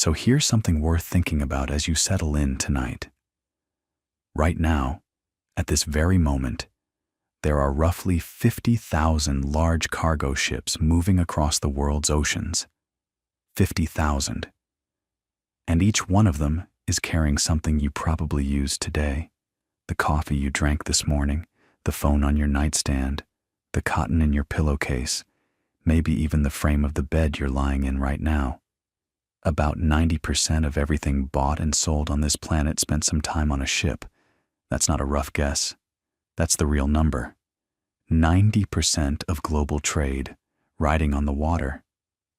So here's something worth thinking about as you settle in tonight. Right now, at this very moment, there are roughly 50,000 large cargo ships moving across the world's oceans. 50,000. And each one of them is carrying something you probably used today. The coffee you drank this morning, the phone on your nightstand, the cotton in your pillowcase, maybe even the frame of the bed you're lying in right now. About 90% of everything bought and sold on this planet spent some time on a ship. That's not a rough guess. That's the real number. 90% of global trade riding on the water.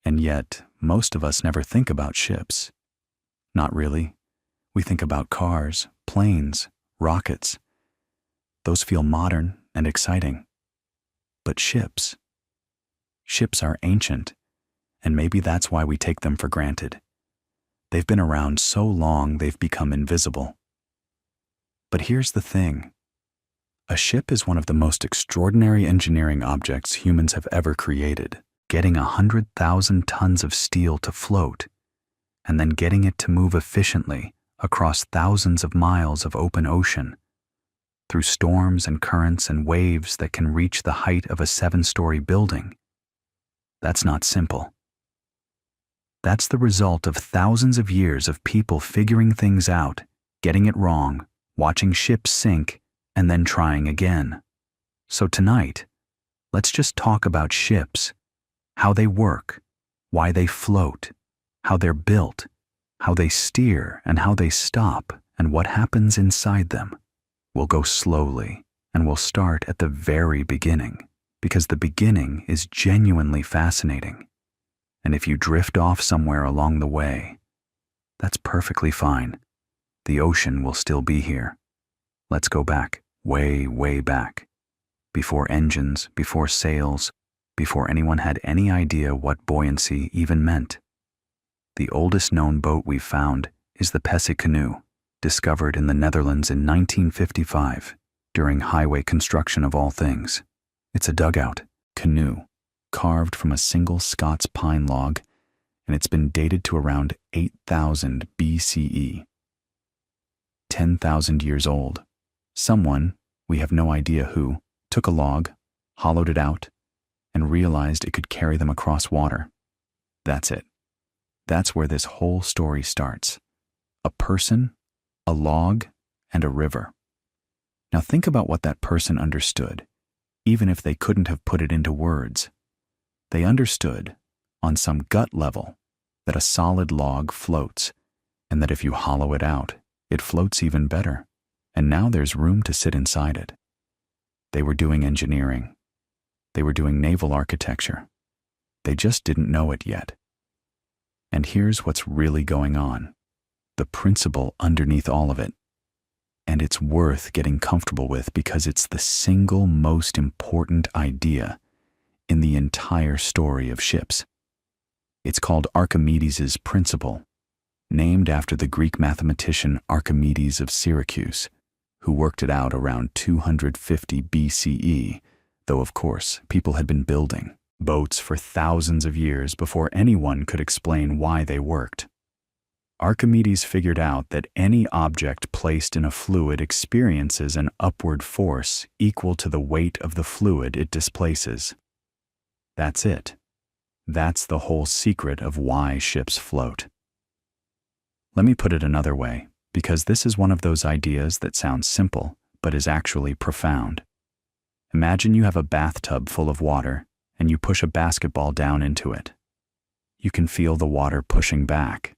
And yet, most of us never think about ships. Not really. We think about cars, planes, rockets. Those feel modern and exciting. But ships are ancient, and maybe that's why we take them for granted. They've been around so long they've become invisible. But here's the thing. A ship is one of the most extraordinary engineering objects humans have ever created. Getting 100,000 tons of steel to float, and then getting it to move efficiently across thousands of miles of open ocean, through storms and currents and waves that can reach the height of a 7-story building. That's not simple. That's the result of thousands of years of people figuring things out, getting it wrong, watching ships sink, and then trying again. So tonight, let's just talk about ships, how they work, why they float, how they're built, how they steer and how they stop, and what happens inside them. We'll go slowly, and we'll start at the very beginning, because the beginning is genuinely fascinating. And if you drift off somewhere along the way, that's perfectly fine. The ocean will still be here. Let's go back, way, way back. Before engines, before sails, before anyone had any idea what buoyancy even meant. The oldest known boat we've found is the Pessie canoe, discovered in the Netherlands in 1955, during highway construction of all things. It's a dugout canoe, carved from a single Scots pine log, and it's been dated to around 8,000 BCE. 10,000 years old. Someone, we have no idea who, took a log, hollowed it out, and realized it could carry them across water. That's it. That's where this whole story starts. A person, a log, and a river. Now think about what that person understood, even if they couldn't have put it into words. They understood, on some gut level, that a solid log floats, and that if you hollow it out, it floats even better, and now there's room to sit inside it. They were doing engineering. They were doing naval architecture. They just didn't know it yet. And here's what's really going on. The principle underneath all of it. And it's worth getting comfortable with because it's the single most important idea in the entire story of ships. It's called Archimedes' principle, named after the Greek mathematician Archimedes of Syracuse, who worked it out around 250 BCE, though of course people had been building boats for thousands of years before anyone could explain why they worked. Archimedes figured out that any object placed in a fluid experiences an upward force equal to the weight of the fluid it displaces. That's it. That's the whole secret of why ships float. Let me put it another way, because this is one of those ideas that sounds simple, but is actually profound. Imagine you have a bathtub full of water, and you push a basketball down into it. You can feel the water pushing back,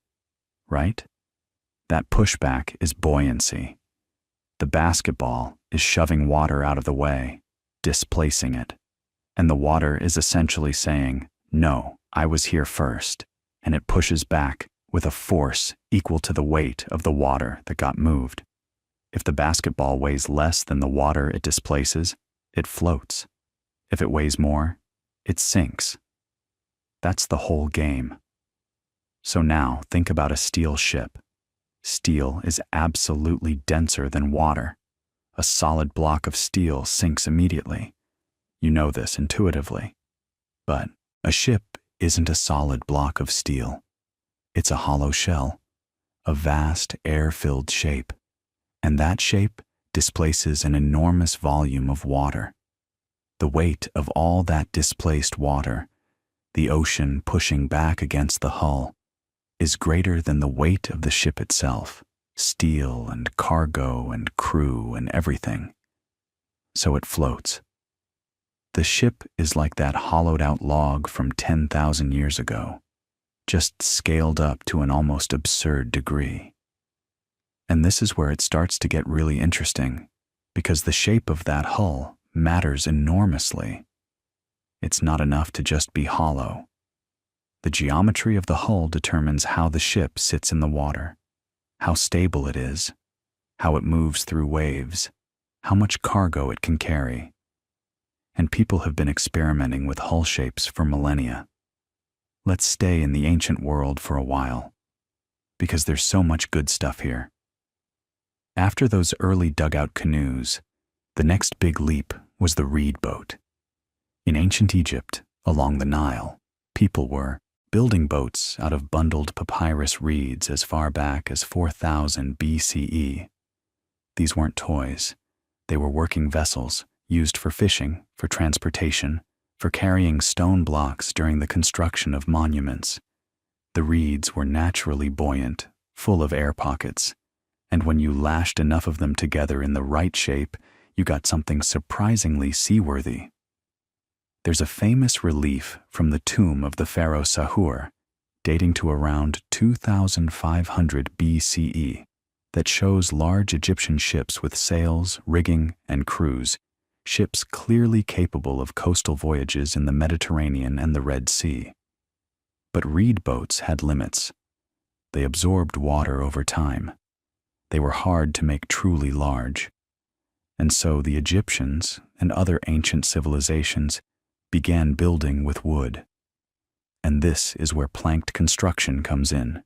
right? That pushback is buoyancy. The basketball is shoving water out of the way, displacing it. And the water is essentially saying, no, I was here first, and it pushes back with a force equal to the weight of the water that got moved. If the basketball weighs less than the water it displaces, it floats. If it weighs more, it sinks. That's the whole game. So now think about a steel ship. Steel is absolutely denser than water. A solid block of steel sinks immediately. You know this intuitively. But a ship isn't a solid block of steel. It's a hollow shell, a vast air-filled shape, and that shape displaces an enormous volume of water. The weight of all that displaced water, the ocean pushing back against the hull, is greater than the weight of the ship itself, steel and cargo and crew and everything. So it floats. The ship is like that hollowed-out log from 10,000 years ago, just scaled up to an almost absurd degree. And this is where it starts to get really interesting, because the shape of that hull matters enormously. It's not enough to just be hollow. The geometry of the hull determines how the ship sits in the water, how stable it is, how it moves through waves, how much cargo it can carry. And people have been experimenting with hull shapes for millennia. Let's stay in the ancient world for a while, because there's so much good stuff here. After those early dugout canoes, the next big leap was the reed boat. In ancient Egypt, along the Nile, people were building boats out of bundled papyrus reeds as far back as 4000 BCE. These weren't toys. They were working vessels used for fishing, for transportation, for carrying stone blocks during the construction of monuments. The reeds were naturally buoyant, full of air pockets, and when you lashed enough of them together in the right shape, you got something surprisingly seaworthy. There's a famous relief from the tomb of the pharaoh Sahur, dating to around 2500 BCE, that shows large Egyptian ships with sails, rigging, and crews, ships clearly capable of coastal voyages in the Mediterranean and the Red Sea. But reed boats had limits. They absorbed water over time. They were hard to make truly large. And so the Egyptians and other ancient civilizations began building with wood. And this is where planked construction comes in.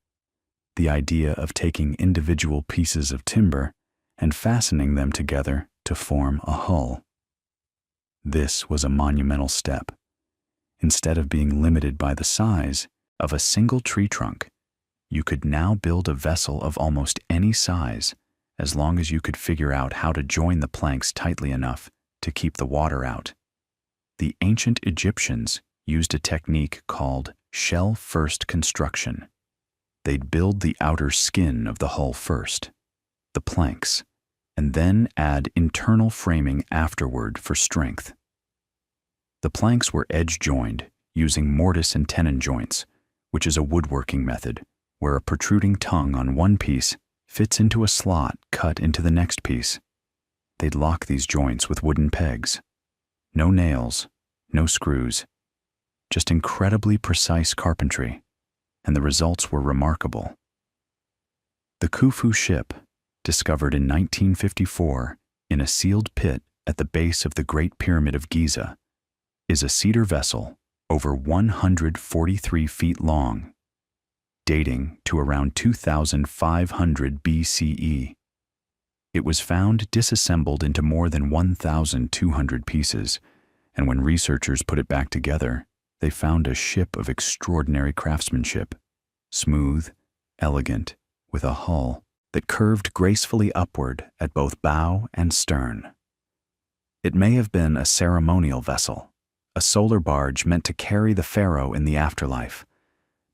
The idea of taking individual pieces of timber and fastening them together to form a hull. This was a monumental step. Instead of being limited by the size of a single tree trunk, you could now build a vessel of almost any size as long as you could figure out how to join the planks tightly enough to keep the water out. The ancient Egyptians used a technique called shell-first construction. They'd build the outer skin of the hull first, the planks, and then add internal framing afterward for strength. The planks were edge-joined using mortise and tenon joints, which is a woodworking method where a protruding tongue on one piece fits into a slot cut into the next piece. They'd lock these joints with wooden pegs. No nails, no screws, just incredibly precise carpentry, and the results were remarkable. The Khufu ship, discovered in 1954 in a sealed pit at the base of the Great Pyramid of Giza, is a cedar vessel over 143 feet long, dating to around 2500 BCE. It was found disassembled into more than 1,200 pieces, and when researchers put it back together, they found a ship of extraordinary craftsmanship, smooth, elegant, with a hull that curved gracefully upward at both bow and stern. It may have been a ceremonial vessel, a solar barge meant to carry the pharaoh in the afterlife,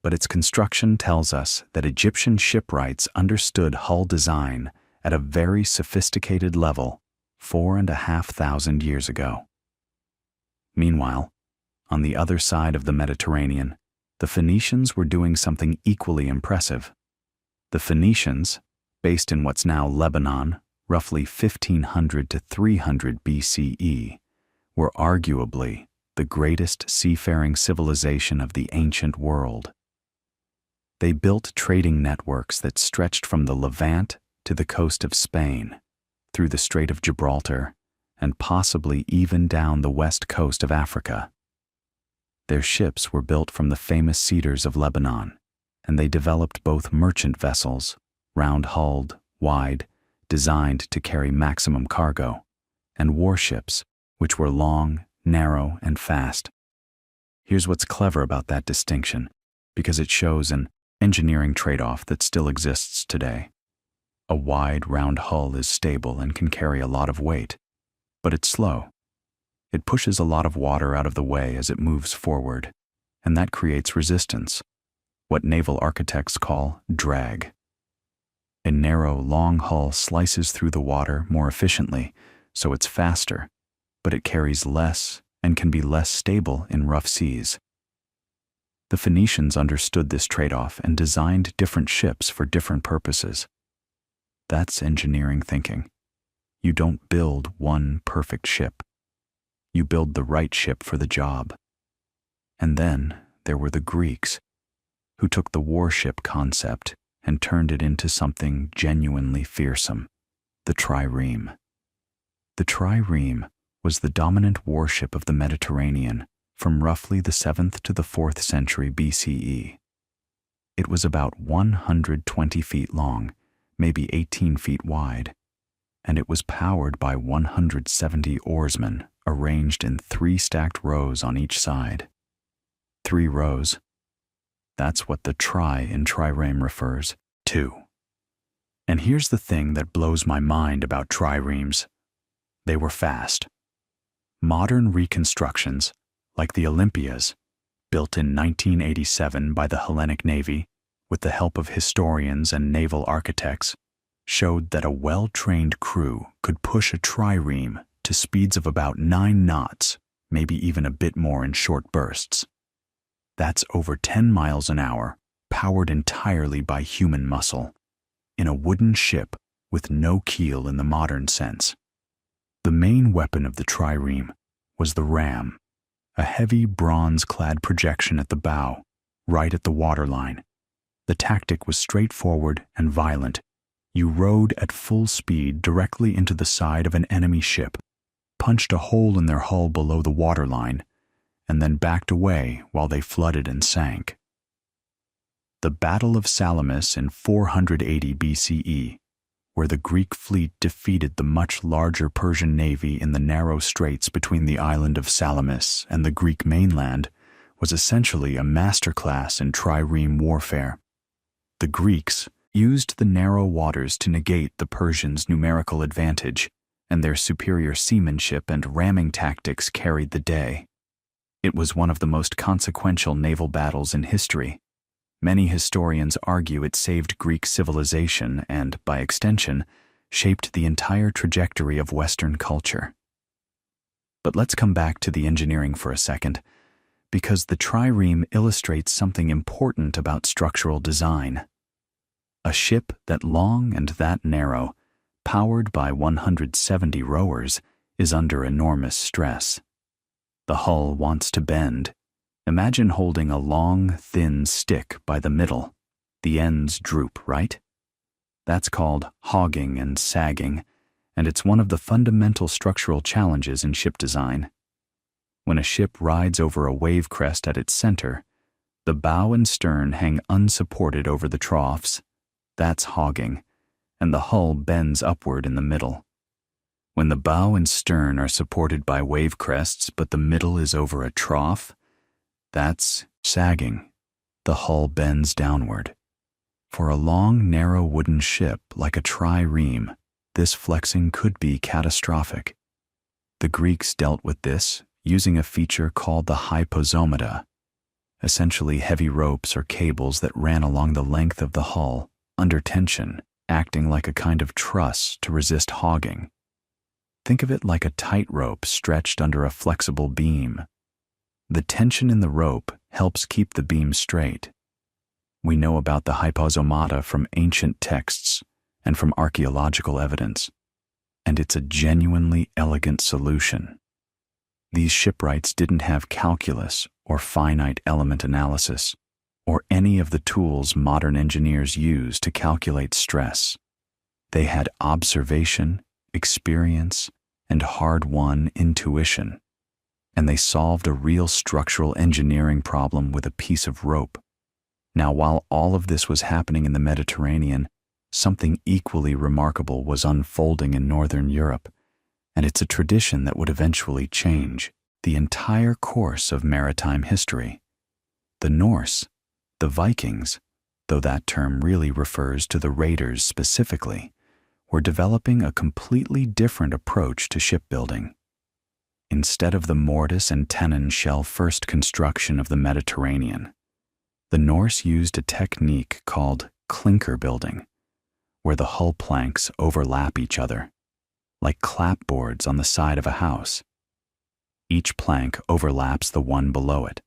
but its construction tells us that Egyptian shipwrights understood hull design at a very sophisticated level 4,500 years ago. Meanwhile, on the other side of the Mediterranean, the Phoenicians were doing something equally impressive. The Phoenicians, based in what's now Lebanon, roughly 1500 to 300 BCE, were arguably the greatest seafaring civilization of the ancient world. They built trading networks that stretched from the Levant to the coast of Spain, through the Strait of Gibraltar, and possibly even down the west coast of Africa. Their ships were built from the famous cedars of Lebanon, and they developed both merchant vessels, round-hulled, wide, designed to carry maximum cargo, and warships, which were long, narrow, and fast. Here's what's clever about that distinction, because it shows an engineering trade-off that still exists today. A wide, round hull is stable and can carry a lot of weight, but it's slow. It pushes a lot of water out of the way as it moves forward, and that creates resistance, what naval architects call drag. A narrow, long hull slices through the water more efficiently, so it's faster, but it carries less and can be less stable in rough seas. The Phoenicians understood this trade-off and designed different ships for different purposes. That's engineering thinking. You don't build one perfect ship. You build the right ship for the job. And then there were the Greeks, who took the warship concept and turned it into something genuinely fearsome, the trireme. The trireme was the dominant warship of the Mediterranean from roughly the 7th to the 4th century BCE. It was about 120 feet long, maybe 18 feet wide, and it was powered by 170 oarsmen arranged in 3 stacked rows on each side. 3 rows. That's what the tri in trireme refers to. And here's the thing that blows my mind about triremes. They were fast. Modern reconstructions, like the Olympias, built in 1987 by the Hellenic Navy, with the help of historians and naval architects, showed that a well-trained crew could push a trireme to speeds of about 9 knots, maybe even a bit more in short bursts. That's over 10 miles an hour, powered entirely by human muscle, in a wooden ship with no keel in the modern sense. The main weapon of the trireme was the ram, a heavy bronze-clad projection at the bow, right at the waterline. The tactic was straightforward and violent. You rowed at full speed directly into the side of an enemy ship, punched a hole in their hull below the waterline, and then backed away while they flooded and sank. The Battle of Salamis in 480 BCE, where the Greek fleet defeated the much larger Persian navy in the narrow straits between the island of Salamis and the Greek mainland, was essentially a masterclass in trireme warfare. The Greeks used the narrow waters to negate the Persians' numerical advantage, and their superior seamanship and ramming tactics carried the day. It was one of the most consequential naval battles in history. Many historians argue it saved Greek civilization and, by extension, shaped the entire trajectory of Western culture. But let's come back to the engineering for a second, because the trireme illustrates something important about structural design. A ship that long and that narrow, powered by 170 rowers, is under enormous stress. The hull wants to bend. Imagine holding a long, thin stick by the middle. The ends droop, right? That's called hogging and sagging, and it's one of the fundamental structural challenges in ship design. When a ship rides over a wave crest at its center, the bow and stern hang unsupported over the troughs. That's hogging, and the hull bends upward in the middle. When the bow and stern are supported by wave crests but the middle is over a trough, that's sagging. The hull bends downward. For a long, narrow wooden ship like a trireme, this flexing could be catastrophic. The Greeks dealt with this using a feature called the hyposomata, essentially heavy ropes or cables that ran along the length of the hull, under tension, acting like a kind of truss to resist hogging. Think of it like a tightrope stretched under a flexible beam. The tension in the rope helps keep the beam straight. We know about the hyposomata from ancient texts and from archaeological evidence, and it's a genuinely elegant solution. These shipwrights didn't have calculus or finite element analysis, or any of the tools modern engineers use to calculate stress. They had observation, experience, and hard-won intuition, and they solved a real structural engineering problem with a piece of rope. Now, while all of this was happening in the Mediterranean, something equally remarkable was unfolding in Northern Europe, and it's a tradition that would eventually change the entire course of maritime history. The Norse, the Vikings, though that term really refers to the raiders specifically, were developing a completely different approach to shipbuilding. Instead of the mortise and tenon shell-first construction of the Mediterranean, the Norse used a technique called clinker building, where the hull planks overlap each other, like clapboards on the side of a house. Each plank overlaps the one below it,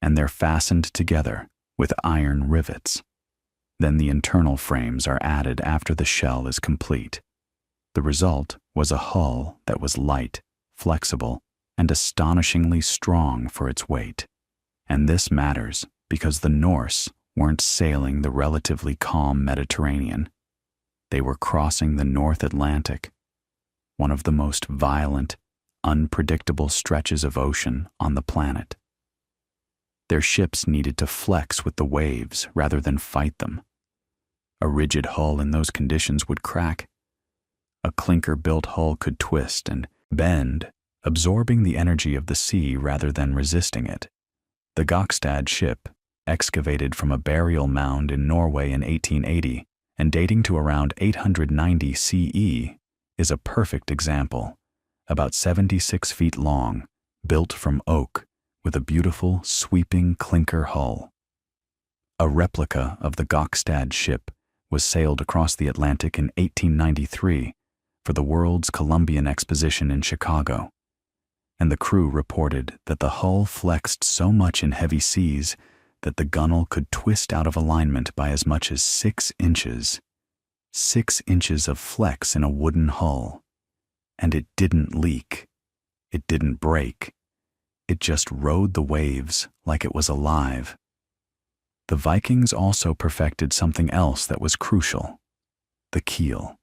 and they're fastened together with iron rivets. Then the internal frames are added after the shell is complete. The result was a hull that was light, flexible, and astonishingly strong for its weight. And this matters because the Norse weren't sailing the relatively calm Mediterranean. They were crossing the North Atlantic, one of the most violent, unpredictable stretches of ocean on the planet. Their ships needed to flex with the waves rather than fight them. A rigid hull in those conditions would crack. A clinker-built hull could twist and bend, absorbing the energy of the sea rather than resisting it. The Gokstad ship, excavated from a burial mound in Norway in 1880 and dating to around 890 CE, is a perfect example. About 76 feet long, built from oak, with a beautiful, sweeping clinker hull. A replica of the Gokstad ship was sailed across the Atlantic in 1893 for the World's Columbian Exposition in Chicago, and the crew reported that the hull flexed so much in heavy seas that the gunwale could twist out of alignment by as much as 6 inches. 6 inches of flex in a wooden hull. And it didn't leak. It didn't break. It just rode the waves like it was alive. The Vikings also perfected something else that was crucial: the keel.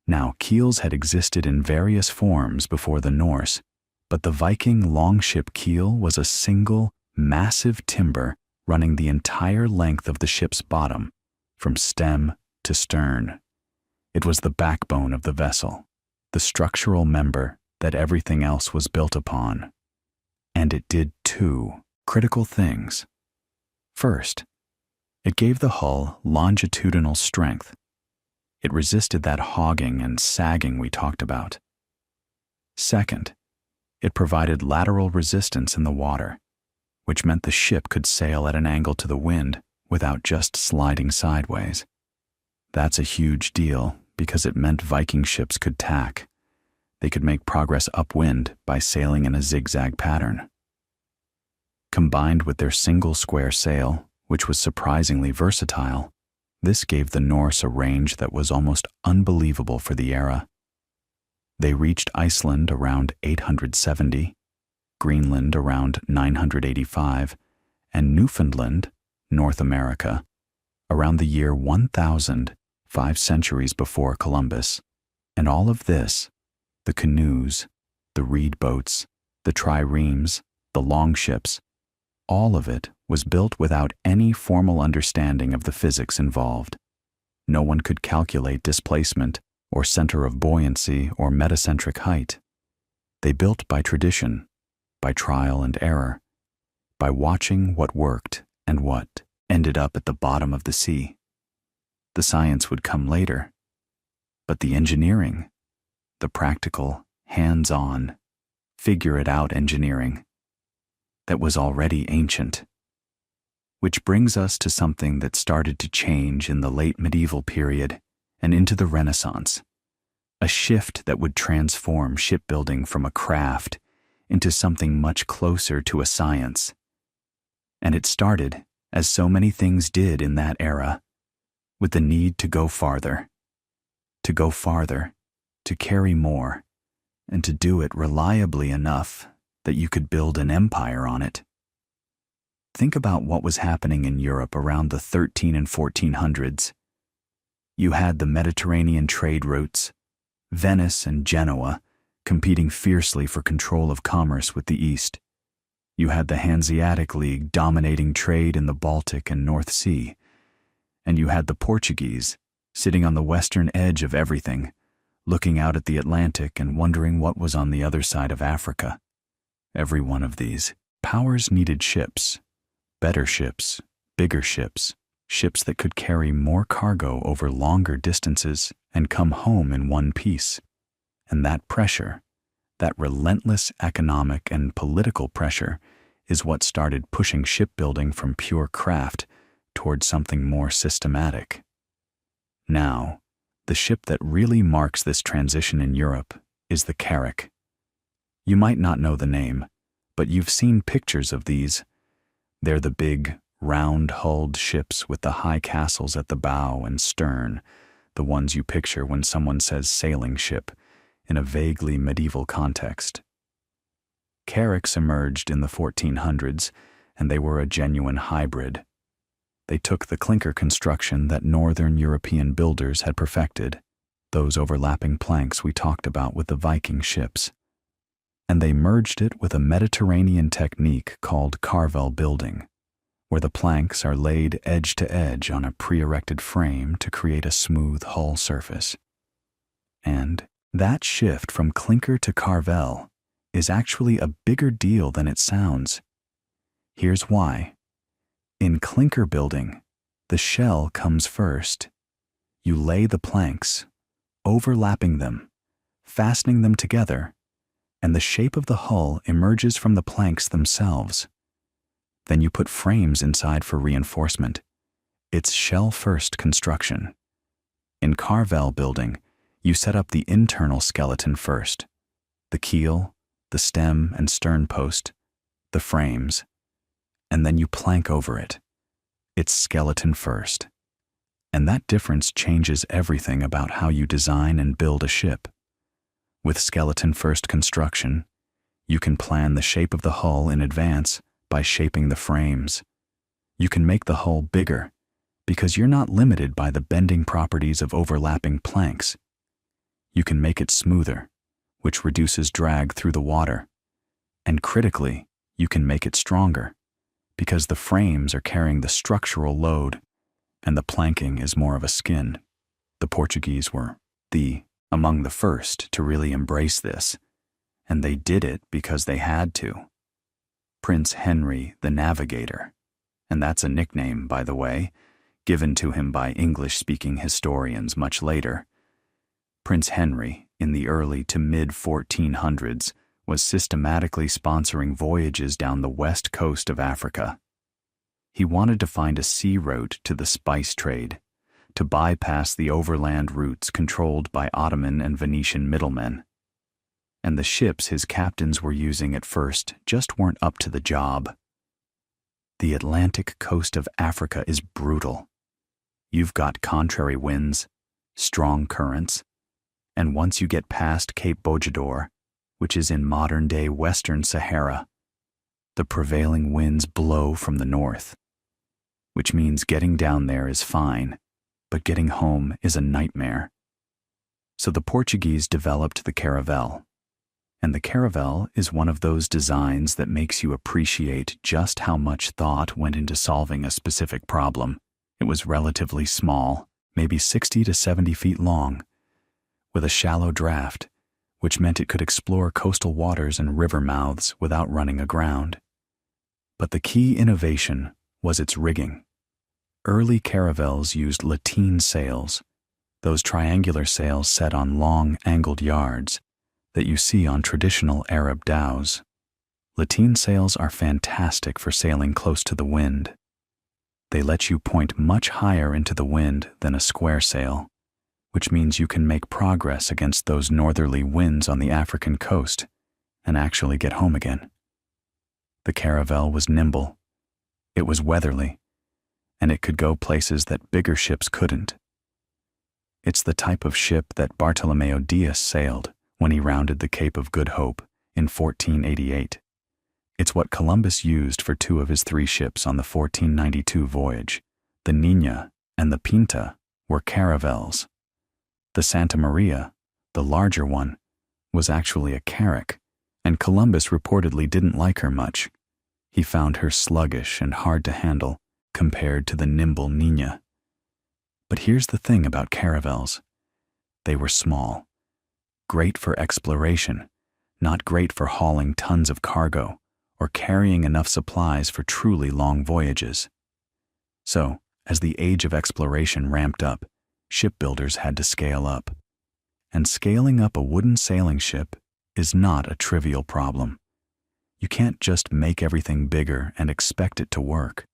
Now, keels had existed in various forms before the Norse, but the Viking longship keel was a single, massive timber running the entire length of the ship's bottom, from stem to stern. It was the backbone of the vessel, the structural member that everything else was built upon. And it did 2 critical things. First, it gave the hull longitudinal strength. It resisted that hogging and sagging we talked about. Second, it provided lateral resistance in the water, which meant the ship could sail at an angle to the wind without just sliding sideways. That's a huge deal because it meant Viking ships could tack. They could make progress upwind by sailing in a zigzag pattern. Combined with their single square sail, which was surprisingly versatile, this gave the Norse a range that was almost unbelievable for the era. They reached Iceland around 870, Greenland around 985, and Newfoundland, North America, around the year 1000, 5 centuries before Columbus. And all of this, the canoes, the reed boats, the triremes, the longships, all of it was built without any formal understanding of the physics involved. No one could calculate displacement or center of buoyancy or metacentric height. They built by tradition, by trial and error, by watching what worked and what ended up at the bottom of the sea. The science would come later, but the engineering, the practical, hands-on, figure-it-out engineering, that was already ancient. Which brings us to something that started to change in the late medieval period and into the Renaissance, a shift that would transform shipbuilding from a craft into something much closer to a science. And it started, as so many things did in that era, with the need to go farther, to carry more, and to do it reliably enough that you could build an empire on it. Think about what was happening in Europe around the 1300s and 1400s. You had the Mediterranean trade routes, Venice and Genoa competing fiercely for control of commerce with the East. You had the Hanseatic League dominating trade in the Baltic and North Sea. And you had the Portuguese sitting on the western edge of everything, looking out at the Atlantic and wondering what was on the other side of Africa. Every one of these powers needed ships, better ships, bigger ships, ships that could carry more cargo over longer distances and come home in one piece. And that pressure, that relentless economic and political pressure, is what started pushing shipbuilding from pure craft toward something more systematic. Now, the ship that really marks this transition in Europe is the carrack. You might not know the name, but you've seen pictures of these. They're the big, round-hulled ships with the high castles at the bow and stern, the ones you picture when someone says sailing ship in a vaguely medieval context. Carracks emerged in the 1400s, and they were a genuine hybrid. They took the clinker construction that northern European builders had perfected, those overlapping planks we talked about with the Viking ships, and they merged it with a Mediterranean technique called carvel building, where the planks are laid edge to edge on a pre-erected frame to create a smooth hull surface. And that shift from clinker to carvel is actually a bigger deal than it sounds. Here's why. In clinker building, the shell comes first. You lay the planks, overlapping them, fastening them together, and the shape of the hull emerges from the planks themselves. Then you put frames inside for reinforcement. It's shell-first construction. In carvel building, you set up the internal skeleton first, the keel, the stem and stern post, the frames, and then you plank over it. It's skeleton first. And that difference changes everything about how you design and build a ship. With skeleton-first construction, you can plan the shape of the hull in advance by shaping the frames. You can make the hull bigger because you're not limited by the bending properties of overlapping planks. You can make it smoother, which reduces drag through the water. And critically, you can make it stronger because the frames are carrying the structural load and the planking is more of a skin. The Portuguese were among the first to really embrace this, and they did it because they had to. Prince Henry the Navigator, and that's a nickname, by the way, given to him by English-speaking historians much later. Prince Henry, in the early to mid-1400s, was systematically sponsoring voyages down the west coast of Africa. He wanted to find a sea route to the spice trade, to bypass the overland routes controlled by Ottoman and Venetian middlemen. And the ships his captains were using at first just weren't up to the job. The Atlantic coast of Africa is brutal. You've got contrary winds, strong currents, and once you get past Cape Bojador, which is in modern-day Western Sahara, the prevailing winds blow from the north, which means getting down there is fine, but getting home is a nightmare. So the Portuguese developed the caravel, and the caravel is one of those designs that makes you appreciate just how much thought went into solving a specific problem. It was relatively small, maybe 60 to 70 feet long, with a shallow draft, which meant it could explore coastal waters and river mouths without running aground. But the key innovation was its rigging. Early caravels used lateen sails, those triangular sails set on long, angled yards that you see on traditional Arab dhows. Lateen sails are fantastic for sailing close to the wind. They let you point much higher into the wind than a square sail, which means you can make progress against those northerly winds on the African coast and actually get home again. The caravel was nimble, it was weatherly, and it could go places that bigger ships couldn't. It's the type of ship that Bartolomeo Diaz sailed when he rounded the Cape of Good Hope in 1488. It's what Columbus used for 2 of his 3 ships on the 1492 voyage. The Niña and the Pinta were caravels. The Santa Maria, the larger one, was actually a carrack, and Columbus reportedly didn't like her much. He found her sluggish and hard to handle compared to the nimble Niña. But here's the thing about caravels. They were small, great for exploration, not great for hauling tons of cargo or carrying enough supplies for truly long voyages. So, As the age of exploration ramped up, shipbuilders had to scale up. And scaling up a wooden sailing ship is not a trivial problem. You can't just make everything bigger and expect it to work.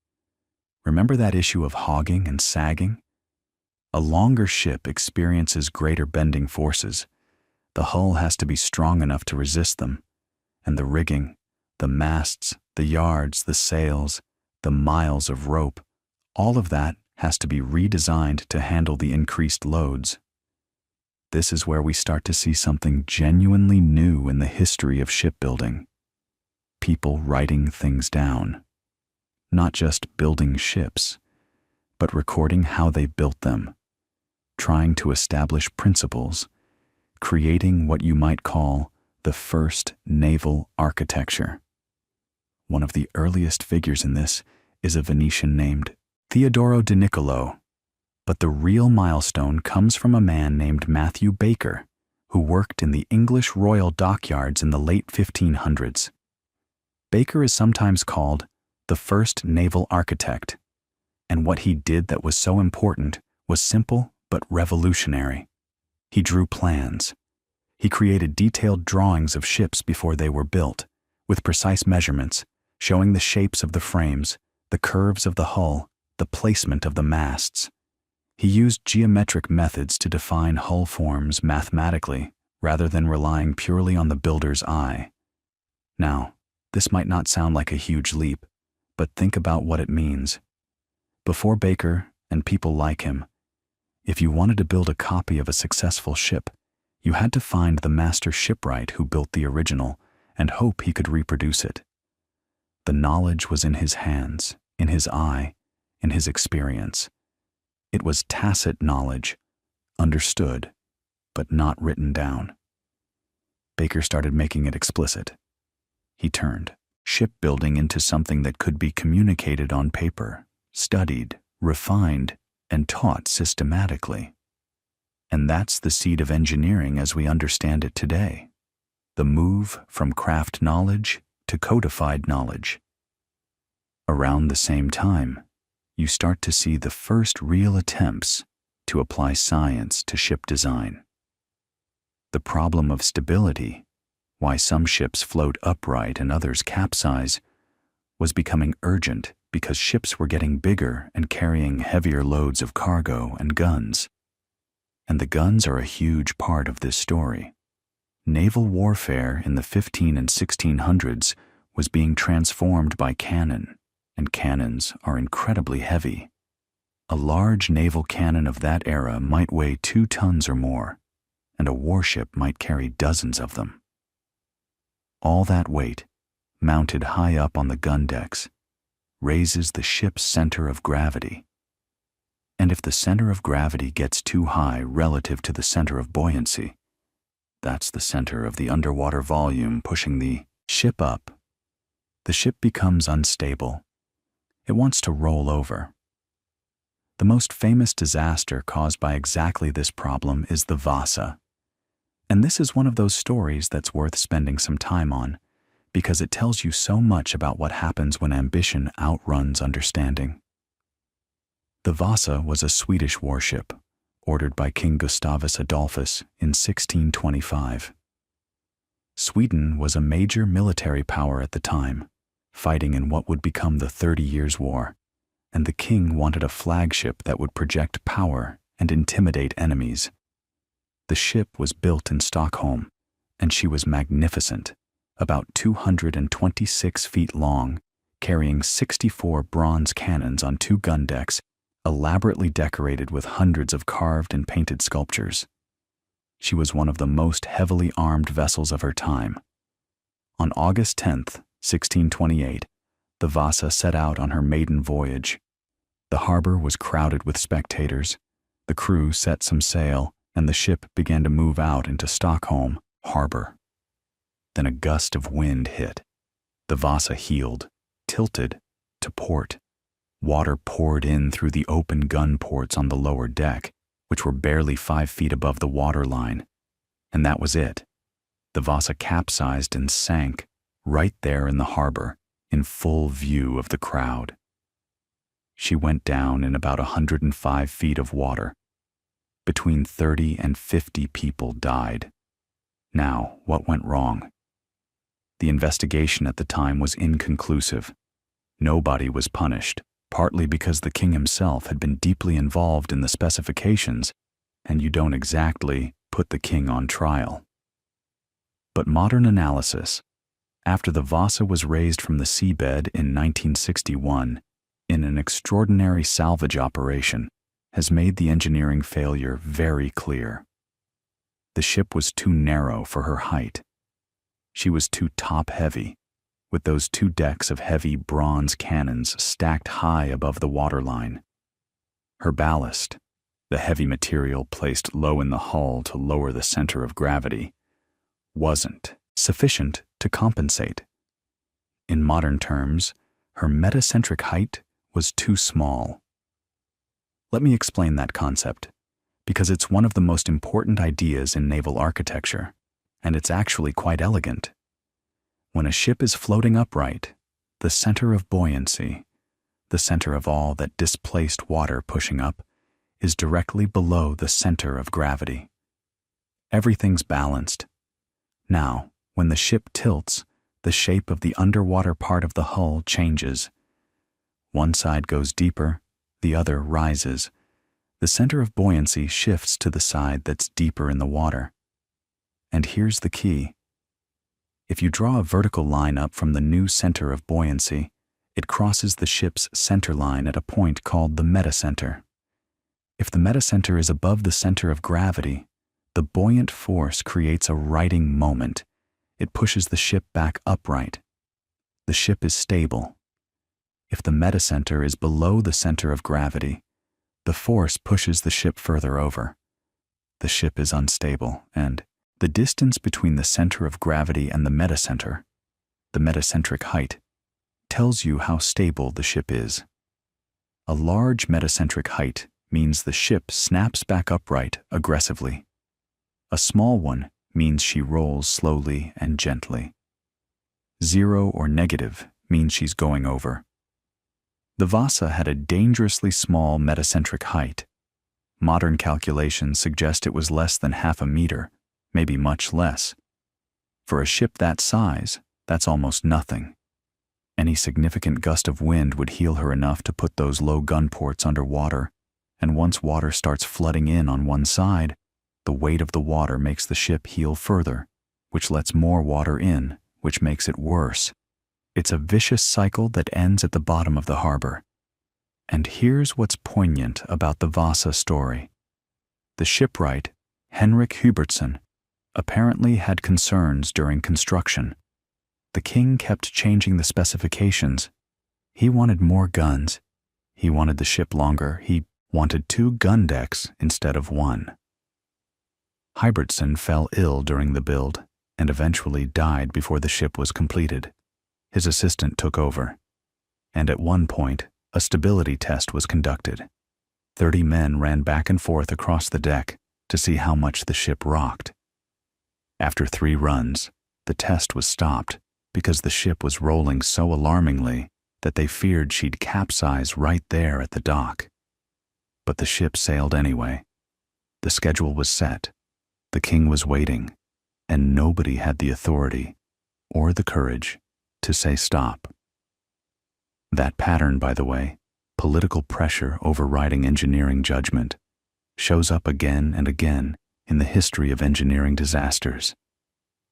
Remember that issue of hogging and sagging? A longer ship experiences greater bending forces. The hull has to be strong enough to resist them, and the rigging, the masts, the yards, the sails, the miles of rope, all of that has to be redesigned to handle the increased loads. This is where we start to see something genuinely new in the history of shipbuilding. People writing things down. Not just building ships, but recording how they built them, trying to establish principles, creating what you might call the first naval architecture. One of the earliest figures in this is a Venetian named Theodoro de Nicolo, but the real milestone comes from a man named Matthew Baker, who worked in the English Royal Dockyards in the late 1500s. Baker is sometimes called the first naval architect, and what he did that was so important was simple but revolutionary. He drew plans. He created detailed drawings of ships before they were built, with precise measurements, showing the shapes of the frames, the curves of the hull, the placement of the masts. He used geometric methods to define hull forms mathematically, rather than relying purely on the builder's eye. Now, this might not sound like a huge leap, but think about what it means. Before Baker and people like him, if you wanted to build a copy of a successful ship, you had to find the master shipwright who built the original and hope he could reproduce it. The knowledge was in his hands, in his eye, in his experience. It was tacit knowledge, understood, but not written down. Baker started making it explicit. He turned shipbuilding into something that could be communicated on paper, studied, refined, and taught systematically. And that's the seed of engineering as we understand it today. The move from craft knowledge to codified knowledge. Around the same time, you start to see the first real attempts to apply science to ship design. The problem of stability, why some ships float upright and others capsize, was becoming urgent because ships were getting bigger and carrying heavier loads of cargo and guns. And the guns are a huge part of this story. Naval warfare in the 15 and 1600s was being transformed by cannon, and cannons are incredibly heavy. A large naval cannon of that era might weigh 2 tons or more, and a warship might carry dozens of them. All that weight, mounted high up on the gun decks, raises the ship's center of gravity. And if the center of gravity gets too high relative to the center of buoyancy, that's the center of the underwater volume pushing the ship up, the ship becomes unstable. It wants to roll over. The most famous disaster caused by exactly this problem is the Vasa. And this is one of those stories that's worth spending some time on, because it tells you so much about what happens when ambition outruns understanding. The Vasa was a Swedish warship, ordered by King Gustavus Adolphus in 1625. Sweden was a major military power at the time, fighting in what would become the 30 Years' War, and the king wanted a flagship that would project power and intimidate enemies. The ship was built in Stockholm, and she was magnificent, about 226 feet long, carrying 64 bronze cannons on 2 gun decks, elaborately decorated with hundreds of carved and painted sculptures. She was one of the most heavily armed vessels of her time. On August 10th, 1628, the Vasa set out on her maiden voyage. The harbor was crowded with spectators. The crew set some sail, and the ship began to move out into Stockholm harbor. Then a gust of wind hit. The Vasa heeled, tilted, to port. Water poured in through the open gun ports on the lower deck, which were barely 5 feet above the water line. And that was it. The Vasa capsized and sank right there in the harbor, in full view of the crowd. she went down in about 105 feet of water. Between 30 and 50 people died. Now, what went wrong? The investigation at the time was inconclusive. Nobody was punished, partly because the king himself had been deeply involved in the specifications, and you don't exactly put the king on trial. But modern analysis, after the Vasa was raised from the seabed in 1961 in an extraordinary salvage operation, has made the engineering failure very clear. The ship was too narrow for her height. She was too top-heavy, with those two decks of heavy bronze cannons stacked high above the waterline. Her ballast, the heavy material placed low in the hull to lower the center of gravity, wasn't sufficient to compensate. In modern terms, her metacentric height was too small. Let me explain that concept, because it's one of the most important ideas in naval architecture, and it's actually quite elegant. When a ship is floating upright, the center of buoyancy, the center of all that displaced water pushing up, is directly below the center of gravity. Everything's balanced. Now, when the ship tilts, the shape of the underwater part of the hull changes. One side goes deeper, the other rises. The center of buoyancy shifts to the side that's deeper in the water. And here's the key. If you draw a vertical line up from the new center of buoyancy, it crosses the ship's center line at a point called the metacenter. If the metacenter is above the center of gravity, the buoyant force creates a righting moment. It pushes the ship back upright. The ship is stable. If the metacenter is below the center of gravity, the force pushes the ship further over. The ship is unstable, and the distance between the center of gravity and the metacenter, the metacentric height, tells you how stable the ship is. A large metacentric height means the ship snaps back upright aggressively. A small one means she rolls slowly and gently. 0 or negative means she's going over. The Vasa had a dangerously small metacentric height. Modern calculations suggest it was less than half a meter, maybe much less. For a ship that size, that's almost nothing. Any significant gust of wind would heal her enough to put those low gun ports under water, and once water starts flooding in on one side, the weight of the water makes the ship heal further, which lets more water in, which makes it worse. It's a vicious cycle that ends at the bottom of the harbor. And here's what's poignant about the Vasa story. The shipwright, Henrik Hubertson, apparently had concerns during construction. The king kept changing the specifications. He wanted more guns. He wanted the ship longer. He wanted 2 gun decks instead of 1. Hubertson fell ill during the build and eventually died before the ship was completed. His assistant took over, and at one point, a stability test was conducted. 30 men ran back and forth across the deck to see how much the ship rocked. After 3 runs, the test was stopped because the ship was rolling so alarmingly that they feared she'd capsize right there at the dock. But the ship sailed anyway. The schedule was set. The king was waiting, and nobody had the authority or the courage to say stop. That pattern, by the way, political pressure overriding engineering judgment, shows up again and again in the history of engineering disasters.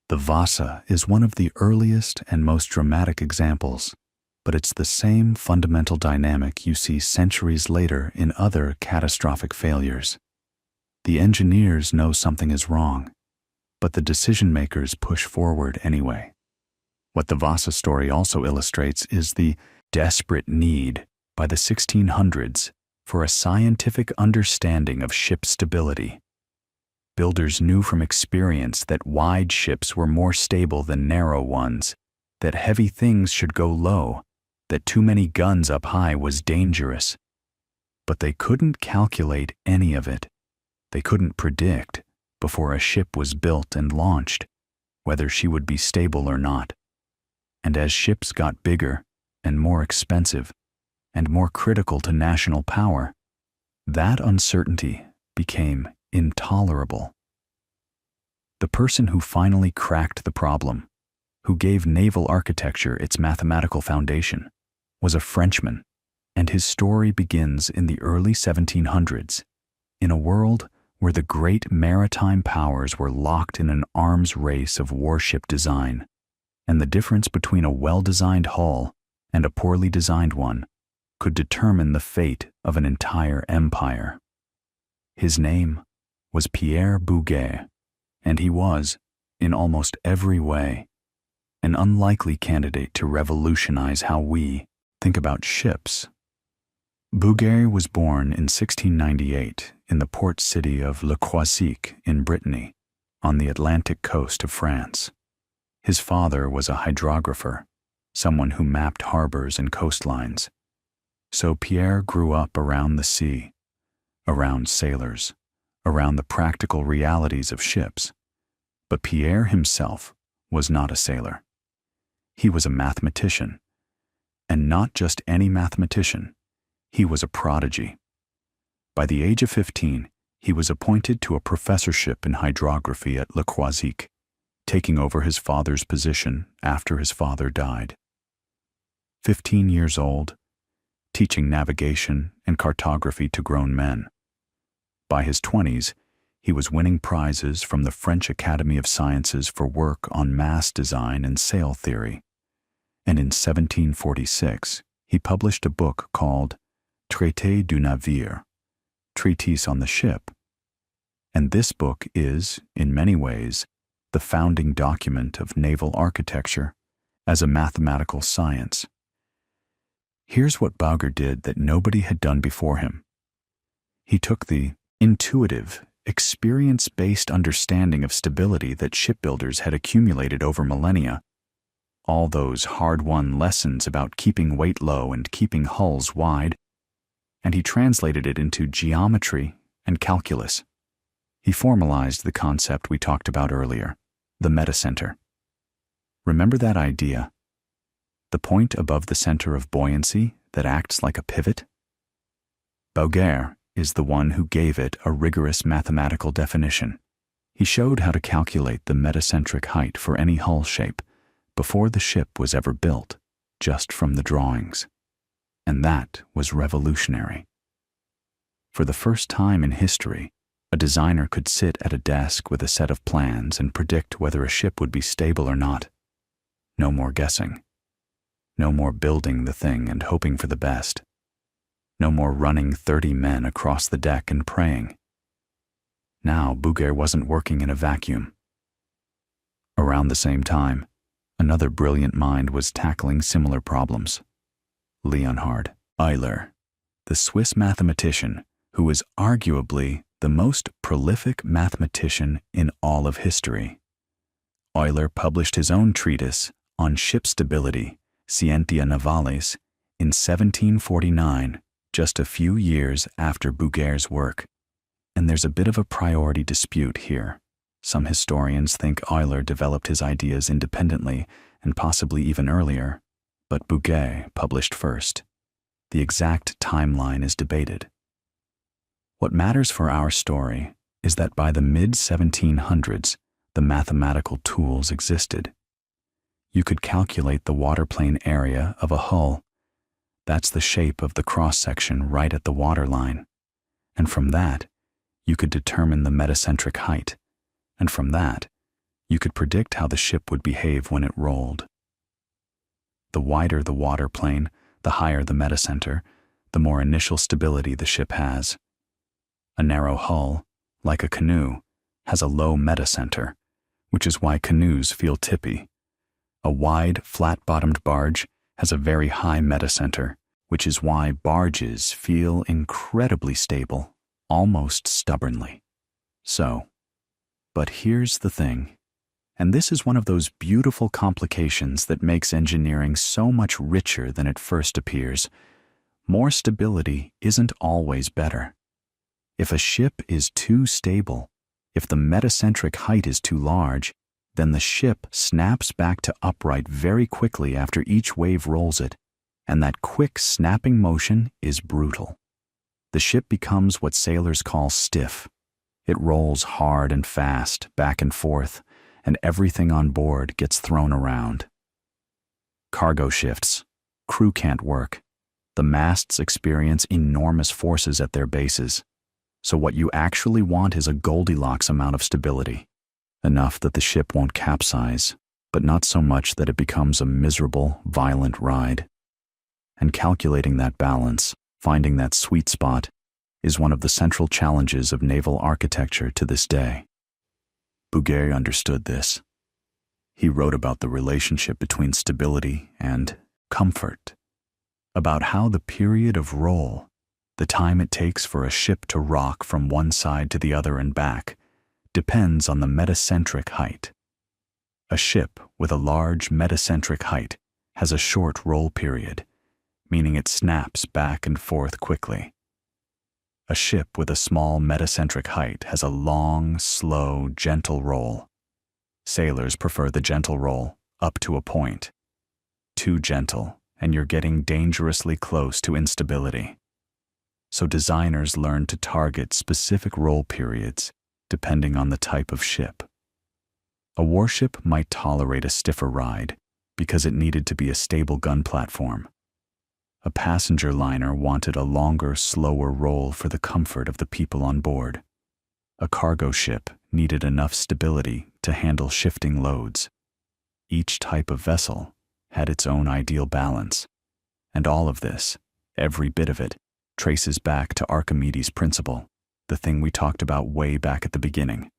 The Vasa is one of the earliest and most dramatic examples, but it's the same fundamental dynamic you see centuries later in other catastrophic failures. The engineers know something is wrong, but the decision-makers push forward anyway. What the Vasa story also illustrates is the desperate need by the 1600s for a scientific understanding of ship stability. Builders knew from experience that wide ships were more stable than narrow ones, that heavy things should go low, that too many guns up high was dangerous. But they couldn't calculate any of it. They couldn't predict, before a ship was built and launched, whether she would be stable or not. And as ships got bigger and more expensive, and more critical to national power, that uncertainty became intolerable. The person who finally cracked the problem, who gave naval architecture its mathematical foundation, was a Frenchman, and his story begins in the early 1700s, in a world where the great maritime powers were locked in an arms race of warship design, and the difference between a well-designed hull and a poorly designed one could determine the fate of an entire empire. His name was Pierre Bouguer, and he was, in almost every way, an unlikely candidate to revolutionize how we think about ships. Bouguer was born in 1698 in the port city of Le Croisic in Brittany, on the Atlantic coast of France. His father was a hydrographer, someone who mapped harbors and coastlines. So Pierre grew up around the sea, around sailors, around the practical realities of ships. But Pierre himself was not a sailor. He was a mathematician, and not just any mathematician. He was a prodigy. By the age of 15, he was appointed to a professorship in hydrography at Le Croisic, taking over his father's position after his father died. 15 years old, teaching navigation and cartography to grown men. By his 20s, he was winning prizes from the French Academy of Sciences for work on mast design and sail theory. And in 1746, he published a book called Traité du Navire, Treatise on the Ship. And this book is, in many ways, the founding document of naval architecture as a mathematical science. Here's what Bouguer did that nobody had done before him. He took the intuitive, experience-based understanding of stability that shipbuilders had accumulated over millennia, all those hard-won lessons about keeping weight low and keeping hulls wide, and he translated it into geometry and calculus. He formalized the concept we talked about earlier, the metacenter. Remember that idea? The point above the center of buoyancy that acts like a pivot? Bouguer is the one who gave it a rigorous mathematical definition. He showed how to calculate the metacentric height for any hull shape before the ship was ever built, just from the drawings. And that was revolutionary. For the first time in history, a designer could sit at a desk with a set of plans and predict whether a ship would be stable or not. No more guessing. No more building the thing and hoping for the best. No more running 30 men across the deck and praying. Now Bouguer wasn't working in a vacuum. Around the same time, another brilliant mind was tackling similar problems. Leonhard Euler, the Swiss mathematician who was arguably the most prolific mathematician in all of history. Euler published his own treatise on ship stability, Scientia Navalis, in 1749, just a few years after Bouguer's work. And there's a bit of a priority dispute here. Some historians think Euler developed his ideas independently and possibly even earlier, but Bouguer published first. The exact timeline is debated. What matters for our story is that by the mid-1700s, the mathematical tools existed. You could calculate the waterplane area of a hull. That's the shape of the cross-section right at the waterline. And from that, you could determine the metacentric height. And from that, you could predict how the ship would behave when it rolled. The wider the waterplane, the higher the metacenter, the more initial stability the ship has. A narrow hull, like a canoe, has a low metacenter, which is why canoes feel tippy. A wide, flat-bottomed barge has a very high metacenter, which is why barges feel incredibly stable, almost stubbornly. But here's the thing, and this is one of those beautiful complications that makes engineering so much richer than it first appears. More stability isn't always better. If a ship is too stable, if the metacentric height is too large, then the ship snaps back to upright very quickly after each wave rolls it, and that quick snapping motion is brutal. The ship becomes what sailors call stiff. It rolls hard and fast, back and forth, and everything on board gets thrown around. Cargo shifts. Crew can't work. The masts experience enormous forces at their bases. So what you actually want is a Goldilocks amount of stability. Enough that the ship won't capsize, but not so much that it becomes a miserable, violent ride. And calculating that balance, finding that sweet spot, is one of the central challenges of naval architecture to this day. Bouguer understood this. He wrote about the relationship between stability and comfort, about how the period of roll, the time it takes for a ship to rock from one side to the other and back, depends on the metacentric height. A ship with a large metacentric height has a short roll period, meaning it snaps back and forth quickly. A ship with a small metacentric height has a long, slow, gentle roll. Sailors prefer the gentle roll, up to a point. Too gentle, and you're getting dangerously close to instability. So designers learned to target specific roll periods depending on the type of ship. A warship might tolerate a stiffer ride because it needed to be a stable gun platform. A passenger liner wanted a longer, slower roll for the comfort of the people on board. A cargo ship needed enough stability to handle shifting loads. Each type of vessel had its own ideal balance, and all of this, every bit of it, traces back to Archimedes' principle, the thing we talked about way back at the beginning.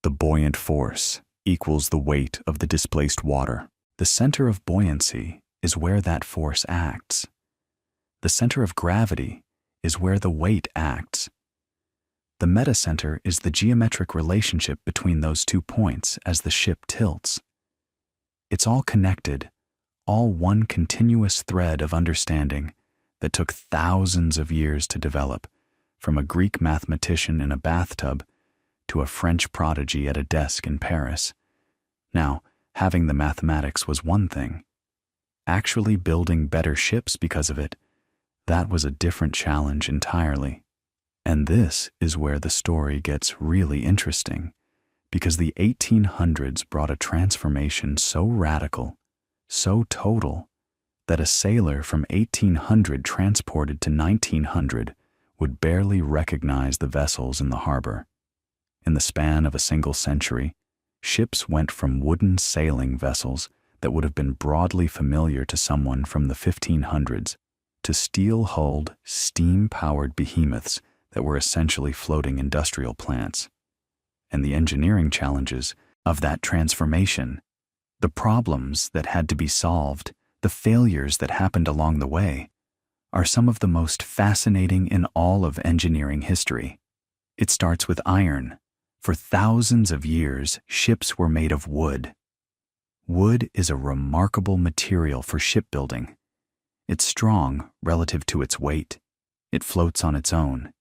The buoyant force equals the weight of the displaced water. The center of buoyancy is where that force acts. The center of gravity is where the weight acts. The metacenter is the geometric relationship between those 2 points as the ship tilts. It's all connected, all one continuous thread of understanding that took thousands of years to develop, from a Greek mathematician in a bathtub to a French prodigy at a desk in Paris. Now, having the mathematics was one thing. Actually building better ships because of it, that was a different challenge entirely. And this is where the story gets really interesting, because the 1800s brought a transformation so radical, so total, that a sailor from 1800 transported to 1900 would barely recognize the vessels in the harbor. In the span of a single century, ships went from wooden sailing vessels that would have been broadly familiar to someone from the 1500s to steel-hulled, steam-powered behemoths that were essentially floating industrial plants. And the engineering challenges of that transformation, the problems that had to be solved, the failures that happened along the way, are some of the most fascinating in all of engineering history. It starts with iron. For thousands of years, ships were made of wood. Wood is a remarkable material for shipbuilding. It's strong relative to its weight. It floats on its own.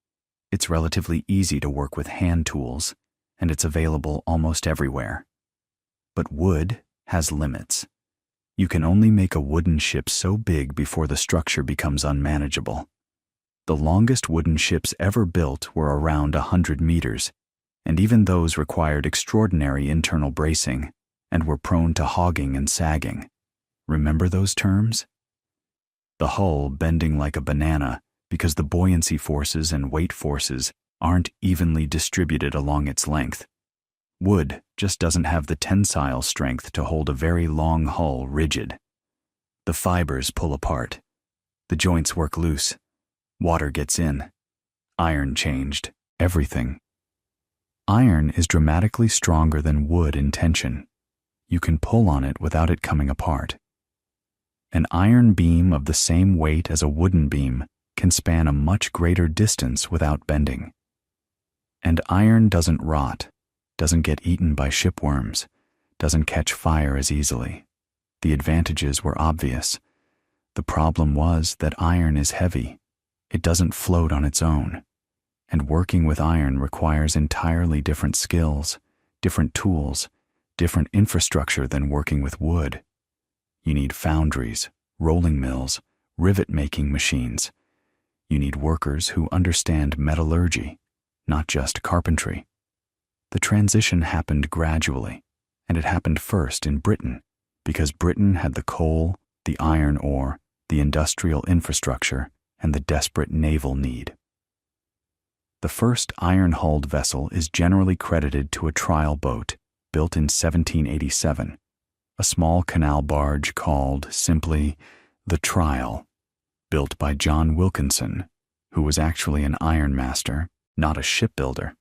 It's relatively easy to work with hand tools, and it's available almost everywhere. But wood has limits. You can only make a wooden ship so big before the structure becomes unmanageable. The longest wooden ships ever built were around 100 meters, and even those required extraordinary internal bracing and were prone to hogging and sagging. Remember those terms? The hull bending like a banana because the buoyancy forces and weight forces aren't evenly distributed along its length. Wood just doesn't have the tensile strength to hold a very long hull rigid. The fibers pull apart. The joints work loose. Water gets in. Iron changed everything. Iron is dramatically stronger than wood in tension. You can pull on it without it coming apart. An iron beam of the same weight as a wooden beam can span a much greater distance without bending. And iron doesn't rot, doesn't get eaten by shipworms, doesn't catch fire as easily. The advantages were obvious. The problem was that iron is heavy. It doesn't float on its own. And working with iron requires entirely different skills, different tools, different infrastructure than working with wood. You need foundries, rolling mills, rivet-making machines. You need workers who understand metallurgy, not just carpentry. The transition happened gradually, and it happened first in Britain, because Britain had the coal, the iron ore, the industrial infrastructure, and the desperate naval need. The first iron-hulled vessel is generally credited to a trial boat built in 1787, a small canal barge called, simply, the Trial, built by John Wilkinson, who was actually an ironmaster, not a shipbuilder.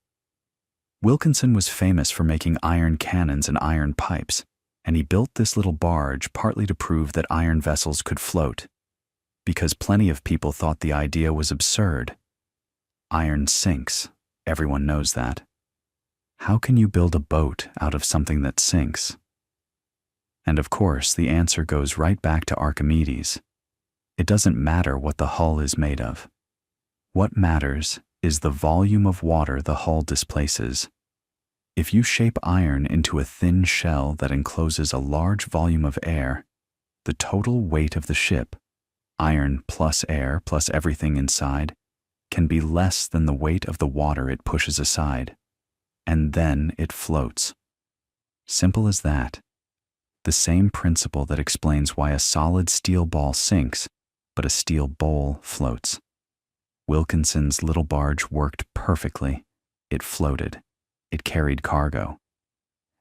Wilkinson was famous for making iron cannons and iron pipes, and he built this little barge partly to prove that iron vessels could float, because plenty of people thought the idea was absurd. Iron sinks, everyone knows that. How can you build a boat out of something that sinks? And of course, the answer goes right back to Archimedes. It doesn't matter what the hull is made of. What matters is the volume of water the hull displaces. If you shape iron into a thin shell that encloses a large volume of air, the total weight of the ship, iron plus air plus everything inside, can be less than the weight of the water it pushes aside, and then it floats. Simple as that. The same principle that explains why a solid steel ball sinks, but a steel bowl floats. Wilkinson's little barge worked perfectly. It floated. It carried cargo.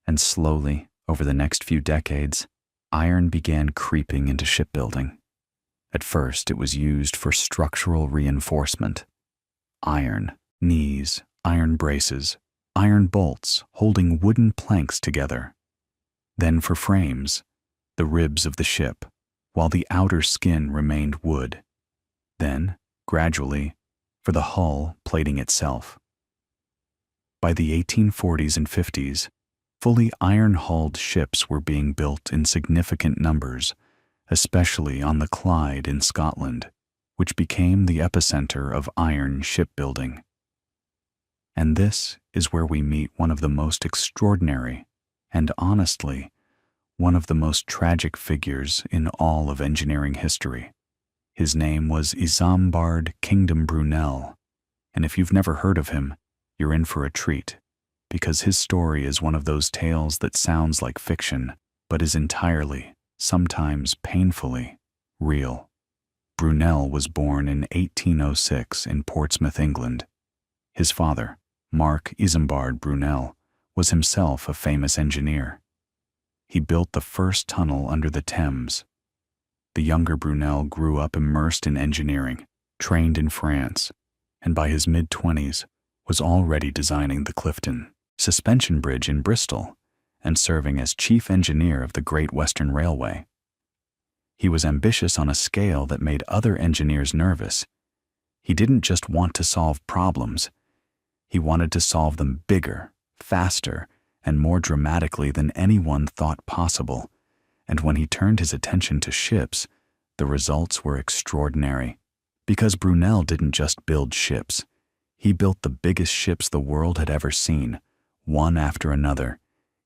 And slowly, over the next few decades, iron began creeping into shipbuilding. At first, it was used for structural reinforcement. Iron knees, iron braces, iron bolts holding wooden planks together. Then for frames, the ribs of the ship, while the outer skin remained wood. Then, gradually, for the hull plating itself. By the 1840s and 50s, fully iron-hulled ships were being built in significant numbers, especially on the Clyde in Scotland, which became the epicenter of iron shipbuilding. And this is where we meet one of the most extraordinary, and honestly, one of the most tragic figures in all of engineering history. His name was Isambard Kingdom Brunel, and if you've never heard of him, you're in for a treat, because his story is one of those tales that sounds like fiction, but is entirely, sometimes painfully, real. Brunel was born in 1806 in Portsmouth, England. His father, Mark Isambard Brunel, was himself a famous engineer. He built the first tunnel under the Thames. The younger Brunel grew up immersed in engineering, trained in France, and by his mid-20s was already designing the Clifton suspension bridge in Bristol and serving as chief engineer of the Great Western Railway. He was ambitious on a scale that made other engineers nervous. He didn't just want to solve problems. He wanted to solve them bigger, faster, and more dramatically than anyone thought possible. And when he turned his attention to ships, the results were extraordinary. Because Brunel didn't just build ships. He built the biggest ships the world had ever seen, one after another,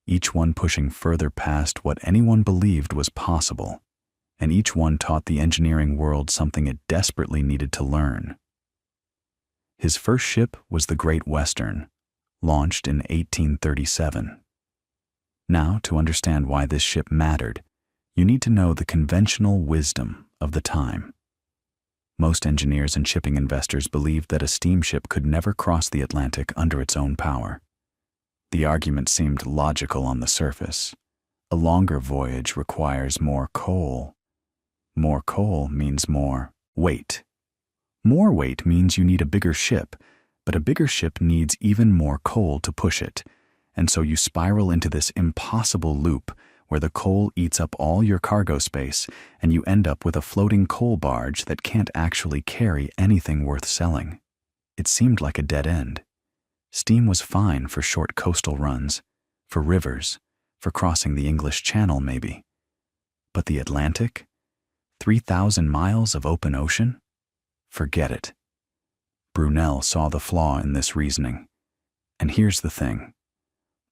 each one pushing further past what anyone believed was possible, and each one taught the engineering world something it desperately needed to learn. His first ship was the Great Western, launched in 1837. Now, to understand why this ship mattered, you need to know the conventional wisdom of the time. Most engineers and shipping investors believed that a steamship could never cross the Atlantic under its own power. The argument seemed logical on the surface. A longer voyage requires more coal. More coal means more weight. More weight means you need a bigger ship, but a bigger ship needs even more coal to push it, and so you spiral into this impossible loop where the coal eats up all your cargo space and you end up with a floating coal barge that can't actually carry anything worth selling. It seemed like a dead end. Steam was fine for short coastal runs, for rivers, for crossing the English Channel maybe. But the Atlantic? 3,000 miles of open ocean? Forget it. Brunel saw the flaw in this reasoning. And here's the thing.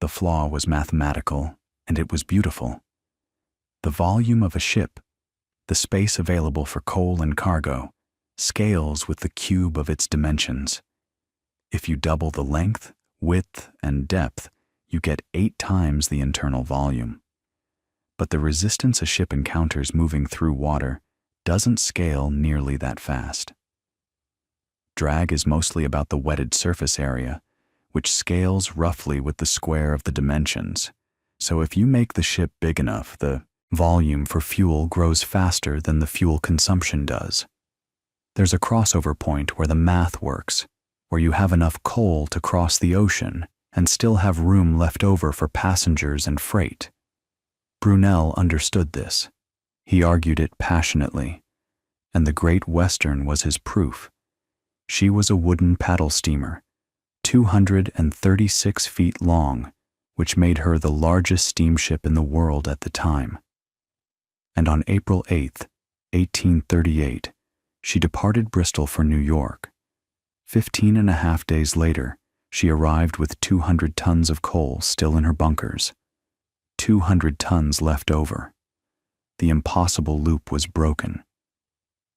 The flaw was mathematical, and it was beautiful. The volume of a ship, The space available for coal and cargo scales with the cube of its dimensions. If you double the length, width, and depth, you get 8 times the internal volume. But the resistance a ship encounters moving through water doesn't scale nearly that fast. Drag is mostly about the wetted surface area, which scales roughly with the square of the dimensions. So if you make the ship big enough, the volume for fuel grows faster than the fuel consumption does. There's a crossover point where the math works, where you have enough coal to cross the ocean and still have room left over for passengers and freight. Brunel understood this. He argued it passionately, and the Great Western was his proof. She was a wooden paddle steamer, 236 feet long, which made her the largest steamship in the world at the time. And on April 8, 1838, she departed Bristol for New York. 15.5 days later, she arrived with 200 tons of coal still in her bunkers. 200 tons left over. The impossible loop was broken.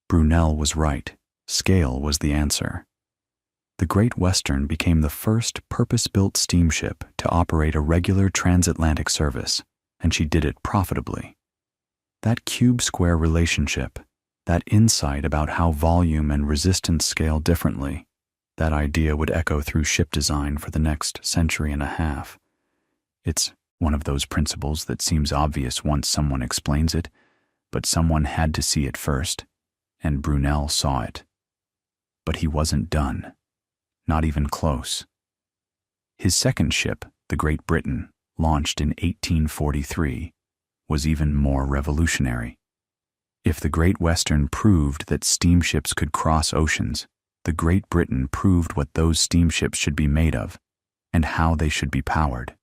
Brunel was right. Scale was the answer. The Great Western became the first purpose-built steamship to operate a regular transatlantic service, and she did it profitably. That cube-square relationship, that insight about how volume and resistance scale differently, that idea would echo through ship design for the next century and a half. It's one of those principles that seems obvious once someone explains it, but someone had to see it first, and Brunel saw it. But he wasn't done. Not even close. His second ship, the Great Britain, launched in 1843, was even more revolutionary. If the Great Western proved that steamships could cross oceans, the Great Britain proved what those steamships should be made of and how they should be powered.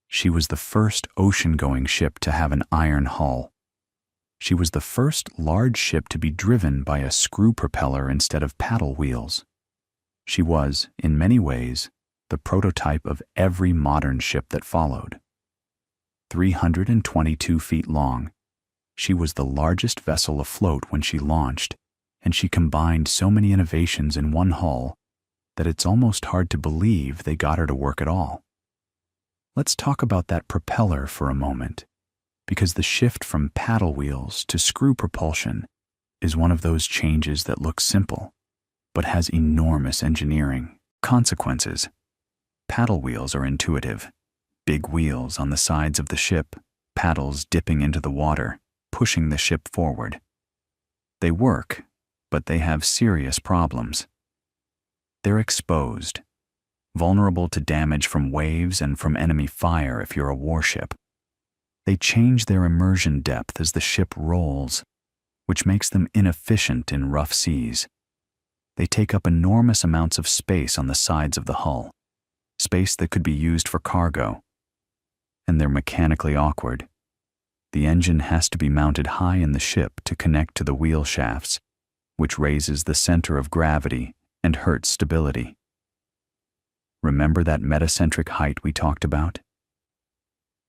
She was the first ocean-going ship to have an iron hull. She was the first large ship to be driven by a screw propeller instead of paddle wheels. She was, in many ways, the prototype of every modern ship that followed. 322 feet long, she was the largest vessel afloat when she launched, and she combined so many innovations in one hull that it's almost hard to believe they got her to work at all. Let's talk about that propeller for a moment, because the shift from paddle wheels to screw propulsion is one of those changes that looks simple, but has enormous engineering consequences. Paddle wheels are intuitive. Big wheels on the sides of the ship, paddles dipping into the water, pushing the ship forward. They work, but they have serious problems. They're exposed, vulnerable to damage from waves and from enemy fire if you're a warship. They change their immersion depth as the ship rolls, which makes them inefficient in rough seas. They take up enormous amounts of space on the sides of the hull, space that could be used for cargo. And they're mechanically awkward. The engine has to be mounted high in the ship to connect to the wheel shafts, which raises the center of gravity and hurts stability. Remember that metacentric height we talked about?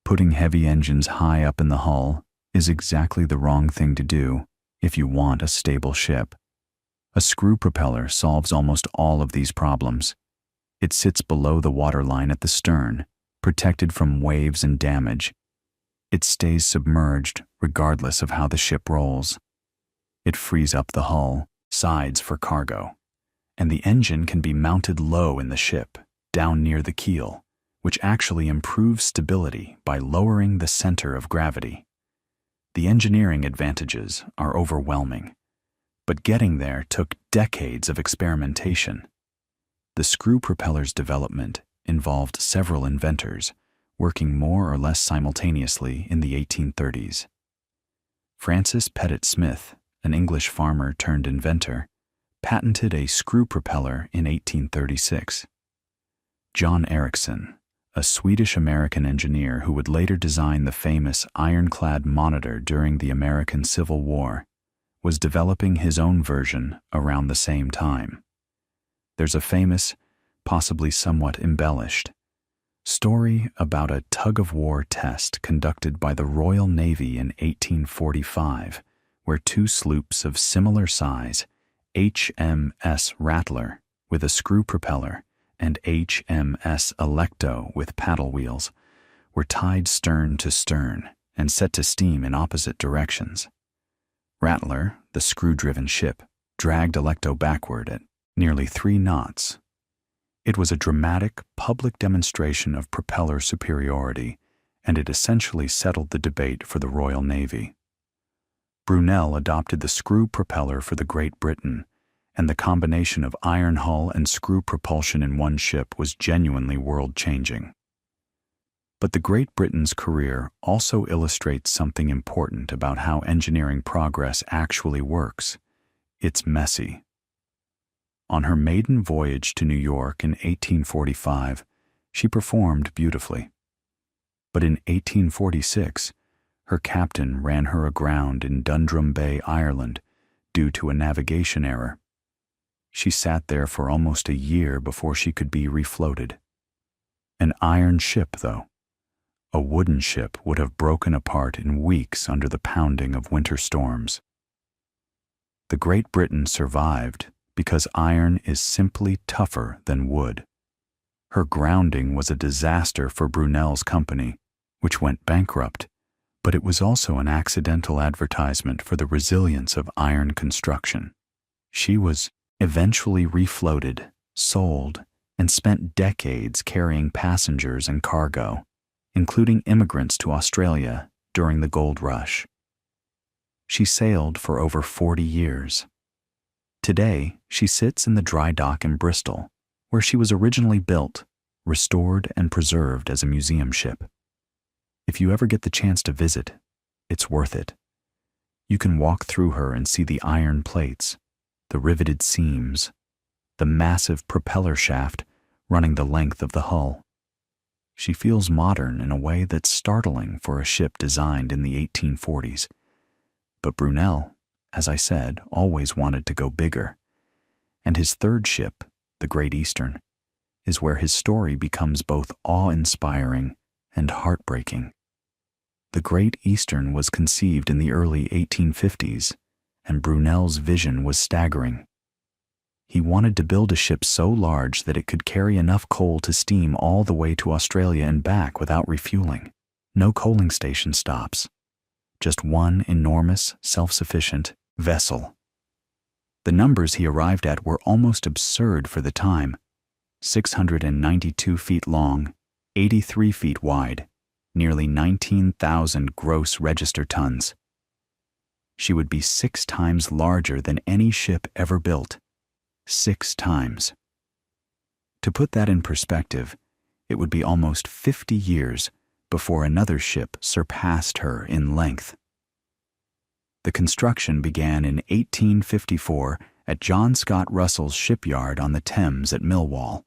Putting heavy engines high up in the hull is exactly the wrong thing to do if you want a stable ship. A screw propeller solves almost all of these problems. It sits below the waterline at the stern, protected from waves and damage. It stays submerged regardless of how the ship rolls. It frees up the hull, sides for cargo, and the engine can be mounted low in the ship, down near the keel, which actually improves stability by lowering the center of gravity. The engineering advantages are overwhelming, but getting there took decades of experimentation. The screw propeller's development involved several inventors working more or less simultaneously in the 1830s. Francis Pettit Smith, an English farmer turned inventor, patented a screw propeller in 1836. John Ericsson, a Swedish-American engineer who would later design the famous ironclad monitor during the American Civil War, was developing his own version around the same time. There's a famous, possibly somewhat embellished, Story about a tug-of-war test conducted by the Royal Navy in 1845, where two sloops of similar size, HMS Rattler with a screw propeller and HMS Alecto with paddle wheels, were tied stern to stern and set to steam in opposite directions. Rattler, the screw-driven ship, dragged Alecto backward at nearly 3 knots. It was a dramatic public demonstration of propeller superiority, and it essentially settled the debate for the Royal Navy. Brunel adopted the screw propeller for the Great Britain, and the combination of iron hull and screw propulsion in one ship was genuinely world-changing. But the Great Britain's career also illustrates something important about how engineering progress actually works. It's messy. On her maiden voyage to New York in 1845, she performed beautifully. But in 1846, her captain ran her aground in Dundrum Bay, Ireland, due to a navigation error. She sat there for almost a year before she could be refloated. An iron ship, though. A wooden ship would have broken apart in weeks under the pounding of winter storms. The Great Britain survived because iron is simply tougher than wood. Her grounding was a disaster for Brunel's company, which went bankrupt, but it was also an accidental advertisement for the resilience of iron construction. She was eventually refloated, sold, and spent decades carrying passengers and cargo, including immigrants to Australia during the gold rush. She sailed for over 40 years. Today, she sits in the dry dock in Bristol, where she was originally built, restored, and preserved as a museum ship. If you ever get the chance to visit, it's worth it. You can walk through her and see the iron plates, the riveted seams, the massive propeller shaft running the length of the hull. She feels modern in a way that's startling for a ship designed in the 1840s. But Brunel, as I said, always wanted to go bigger. And his third ship, the Great Eastern, is where his story becomes both awe-inspiring and heartbreaking. The Great Eastern was conceived in the early 1850s, and Brunel's vision was staggering. He wanted to build a ship so large that it could carry enough coal to steam all the way to Australia and back without refueling. No coaling station stops. Just one enormous, self-sufficient vessel. The numbers he arrived at were almost absurd for the time: 692 feet long, 83 feet wide, nearly 19,000 gross register tons. She would be 6 times larger than any ship ever built. 6 times. To put that in perspective, it would be almost 50 years before another ship surpassed her in length. The construction began in 1854 at John Scott Russell's shipyard on the Thames at Millwall.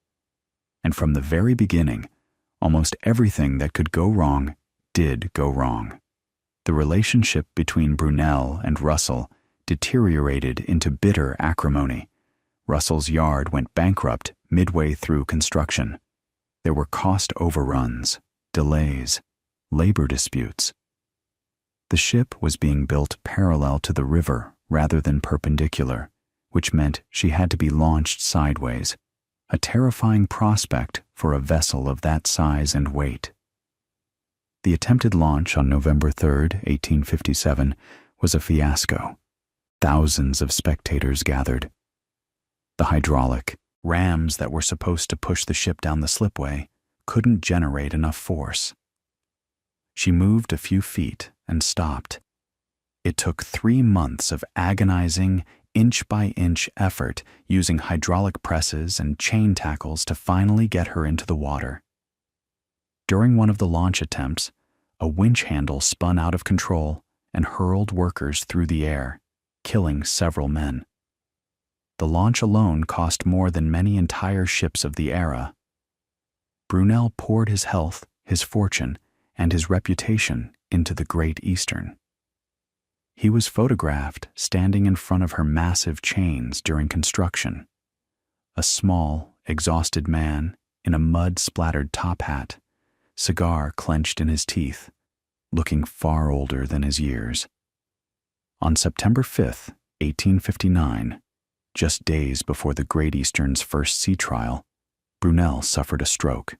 And from the very beginning, almost everything that could go wrong did go wrong. The relationship between Brunel and Russell deteriorated into bitter acrimony. Russell's yard went bankrupt midway through construction. There were cost overruns, delays, labor disputes. The ship was being built parallel to the river rather than perpendicular, which meant she had to be launched sideways, a terrifying prospect for a vessel of that size and weight. The attempted launch on November 3, 1857, was a fiasco. Thousands of spectators gathered. The hydraulic rams that were supposed to push the ship down the slipway couldn't generate enough force. She moved a few feet and stopped. It took 3 months of agonizing, inch-by-inch effort using hydraulic presses and chain tackles to finally get her into the water. During one of the launch attempts, a winch handle spun out of control and hurled workers through the air, killing several men. The launch alone cost more than many entire ships of the era. Brunel poured his health, his fortune, and his reputation into the Great Eastern. He was photographed standing in front of her massive chains during construction. A small, exhausted man in a mud-splattered top hat cigar clenched in his teeth, looking far older than his years. On September 5th, 1859, just days before the Great Eastern's first sea trial, Brunel suffered a stroke.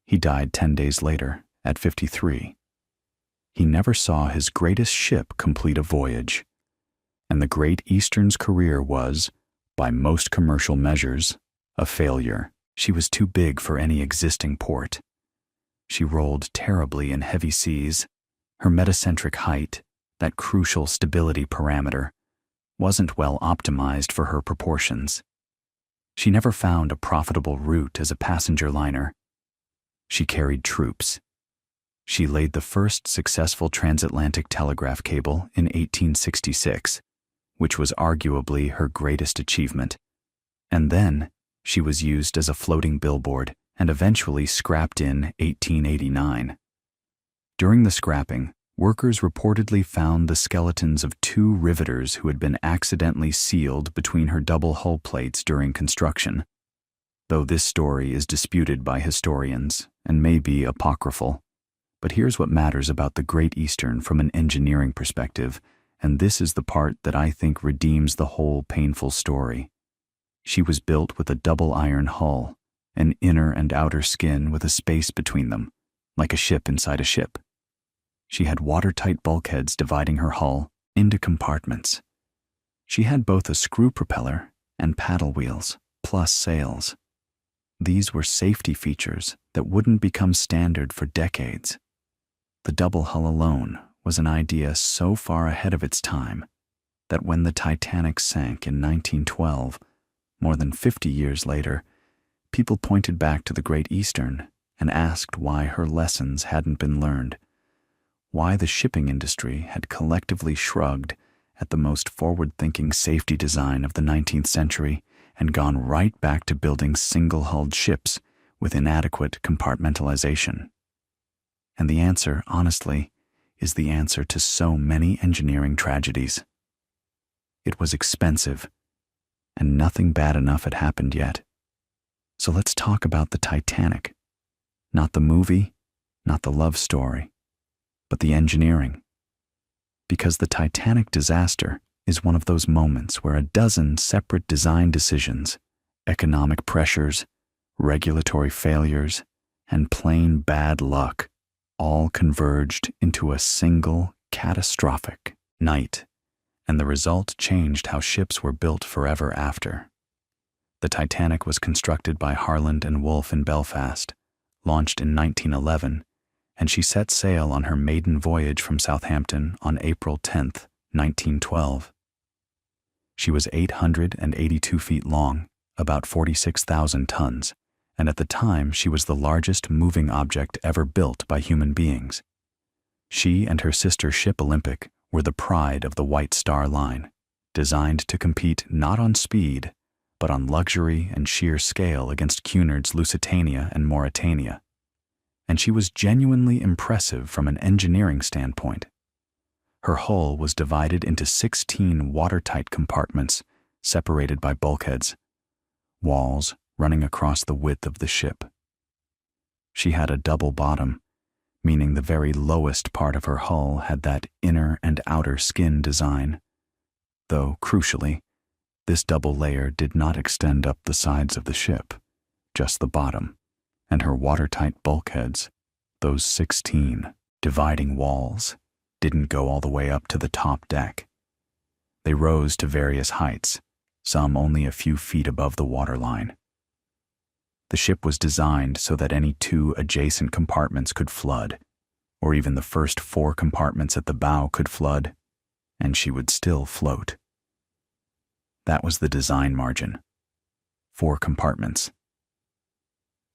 He died 10 days later, at 53. He never saw his greatest ship complete a voyage, and the Great Eastern's career was, by most commercial measures, a failure. She was too big for any existing port. She rolled terribly in heavy seas. Her metacentric height, that crucial stability parameter, wasn't well optimized for her proportions. She never found a profitable route as a passenger liner. She carried troops. She laid the first successful transatlantic telegraph cable in 1866, which was arguably her greatest achievement. And then she was used as a floating billboard and eventually scrapped in 1889. During the scrapping, workers reportedly found the skeletons of 2 riveters who had been accidentally sealed between her double hull plates during construction, though this story is disputed by historians and may be apocryphal. But here's what matters about the Great Eastern from an engineering perspective, and this is the part that I think redeems the whole painful story. She was built with a double iron hull, an inner and outer skin with a space between them, like a ship inside a ship. She had watertight bulkheads dividing her hull into compartments. She had both a screw propeller and paddle wheels, plus sails. These were safety features that wouldn't become standard for decades. The double hull alone was an idea so far ahead of its time that when the Titanic sank in 1912, more than 50 years later, people pointed back to the Great Eastern and asked why her lessons hadn't been learned, why the shipping industry had collectively shrugged at the most forward-thinking safety design of the 19th century and gone right back to building single-hulled ships with inadequate compartmentalization. And the answer, honestly, is the answer to so many engineering tragedies. It was expensive, and nothing bad enough had happened yet. So let's talk about the Titanic. Not the movie, not the love story, but the engineering. Because the Titanic disaster is one of those moments where a dozen separate design decisions, economic pressures, regulatory failures, and plain bad luck all converged into a single catastrophic night, and the result changed how ships were built forever after. The Titanic was constructed by Harland and Wolff in Belfast, launched in 1911, and she set sail on her maiden voyage from Southampton on April 10, 1912. She was 882 feet long, about 46,000 tons, and at the time she was the largest moving object ever built by human beings. She and her sister ship Olympic were the pride of the White Star Line, designed to compete not on speed, but on luxury and sheer scale against Cunard's Lusitania and Mauretania. And she was genuinely impressive from an engineering standpoint. Her hull was divided into 16 watertight compartments separated by bulkheads, walls running across the width of the ship. She had a double bottom, meaning the very lowest part of her hull had that inner and outer skin design, though, crucially, this double layer did not extend up the sides of the ship, just the bottom, and her watertight bulkheads, those 16 dividing walls, didn't go all the way up to the top deck. They rose to various heights, some only a few feet above the waterline. The ship was designed so that any 2 adjacent compartments could flood, or even the first 4 compartments at the bow could flood, and she would still float. That was the design margin. 4 compartments.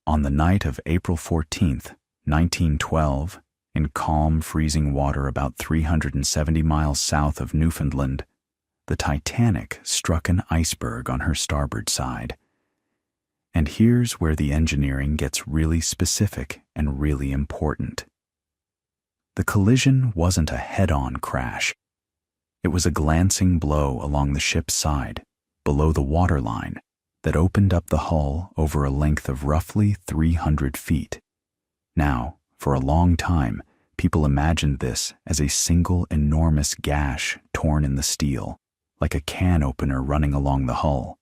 On the night of April 14th, 1912, in calm, freezing water about 370 miles south of Newfoundland, the Titanic struck an iceberg on her starboard side. And here's where the engineering gets really specific and really important. The collision wasn't a head-on crash. It was a glancing blow along the ship's side, below the waterline, that opened up the hull over a length of roughly 300 feet. Now, For a long time, people imagined this as a single enormous gash torn in the steel, like a can opener running along the hull.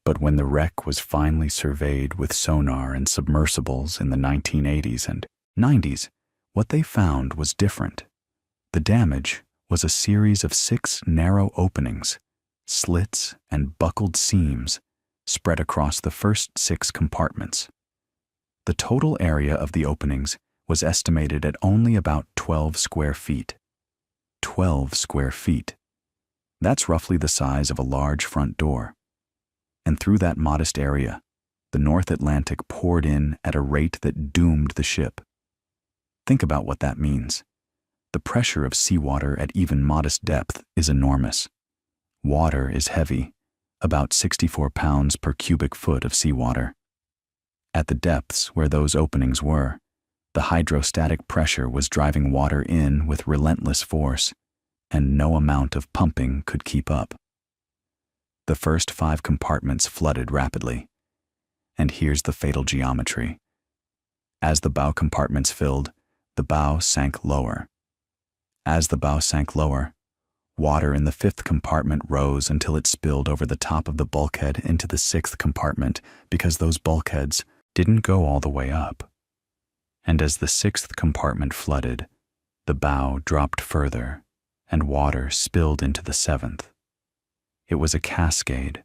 But when the wreck was finally surveyed with sonar and submersibles in the 1980s and 90s, what they found was different. The damage was a series of 6 narrow openings, slits and buckled seams spread across the first 6 compartments. The total area of the openings was estimated at only about 12 square feet. 12 square feet. That's roughly the size of a large front door. And through that modest area, the North Atlantic poured in at a rate that doomed the ship. Think about what that means. The pressure of seawater at even modest depth is enormous. Water is heavy, about 64 pounds per cubic foot of seawater. At the depths where those openings were, the hydrostatic pressure was driving water in with relentless force, and no amount of pumping could keep up. The first 5 compartments flooded rapidly. And here's the fatal geometry. As the bow compartments filled, the bow sank lower. As the bow sank lower, water in the 5th compartment rose until it spilled over the top of the bulkhead into the 6th compartment because those bulkheads didn't go all the way up. And as the 6th compartment flooded, the bow dropped further, and water spilled into the 7th. It was a cascade,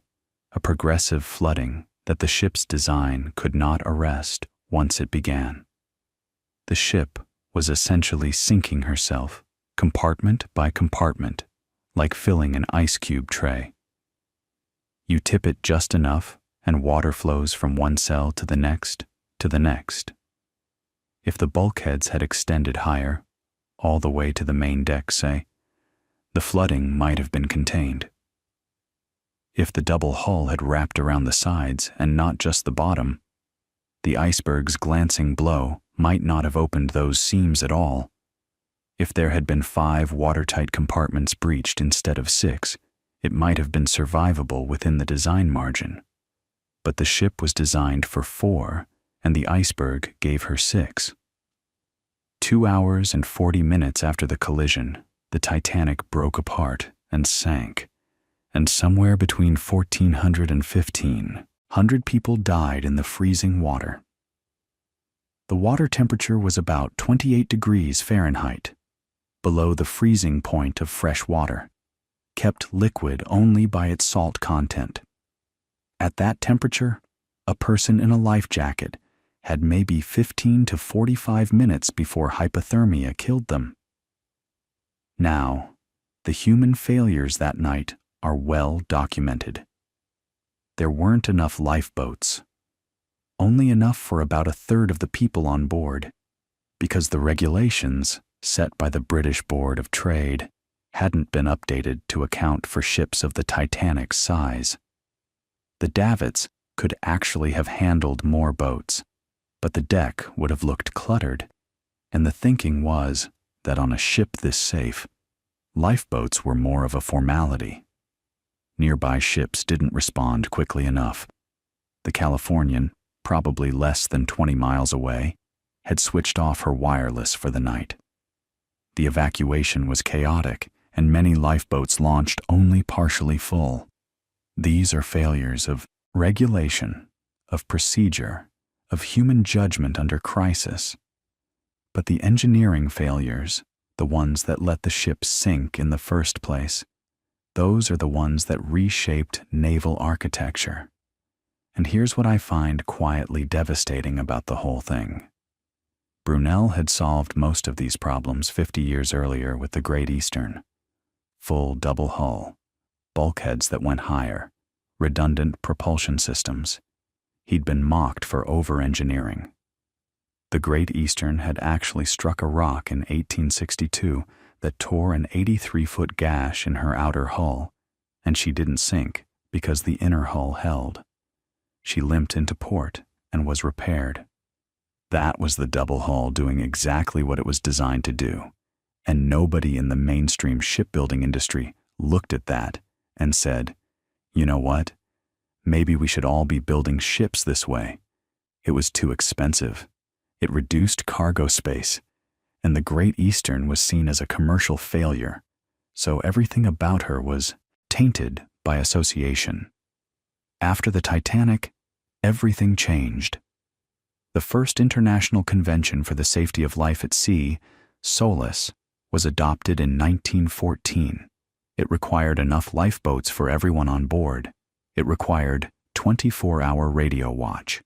a progressive flooding that the ship's design could not arrest once it began. The ship was essentially sinking herself, compartment by compartment, like filling an ice cube tray. You tip it just enough, and water flows from one cell to the next, to the next. If the bulkheads had extended higher, all the way to the main deck, say, the flooding might have been contained. If the double hull had wrapped around the sides and not just the bottom, the iceberg's glancing blow might not have opened those seams at all. If there had been 5 watertight compartments breached instead of 6, it might have been survivable within the design margin. But the ship was designed for 4, and the iceberg gave her 6. 2 hours and 40 minutes after the collision, the Titanic broke apart and sank, and somewhere between 1,400 and 1,500 people died in the freezing water. The water temperature was about 28 degrees Fahrenheit, below the freezing point of fresh water, kept liquid only by its salt content. At that temperature, a person in a life jacket had maybe 15 to 45 minutes before hypothermia killed them. Now, the human failures that night are well documented. There weren't enough lifeboats, only enough for about 1/3 of the people on board, because the regulations set by the British Board of Trade hadn't been updated to account for ships of the Titanic's size. The davits could actually have handled more boats, but the deck would have looked cluttered, and the thinking was that on a ship this safe, lifeboats were more of a formality. Nearby ships didn't respond quickly enough. The Californian, probably less than 20 miles away, had switched off her wireless for the night. The evacuation was chaotic, and many lifeboats launched only partially full. These are failures of regulation, of procedure, of human judgment under crisis. But the engineering failures, the ones that let the ship sink in the first place, those are the ones that reshaped naval architecture. And here's what I find quietly devastating about the whole thing. Brunel had solved most of these problems 50 years earlier with the Great Eastern. Full double hull, bulkheads that went higher, redundant propulsion systems. He'd been mocked for over-engineering. The Great Eastern had actually struck a rock in 1862 that tore an 83-foot gash in her outer hull, and she didn't sink because the inner hull held. She limped into port and was repaired. That was the double hull doing exactly what it was designed to do, and nobody in the mainstream shipbuilding industry looked at that and said, you know what? Maybe we should all be building ships this way. It was too expensive. It reduced cargo space, and the Great Eastern was seen as a commercial failure, so everything about her was tainted by association. After the Titanic, everything changed. The first International Convention for the Safety of Life at Sea, SOLAS, was adopted in 1914. It required enough lifeboats for everyone on board. It required 24-hour radio watch.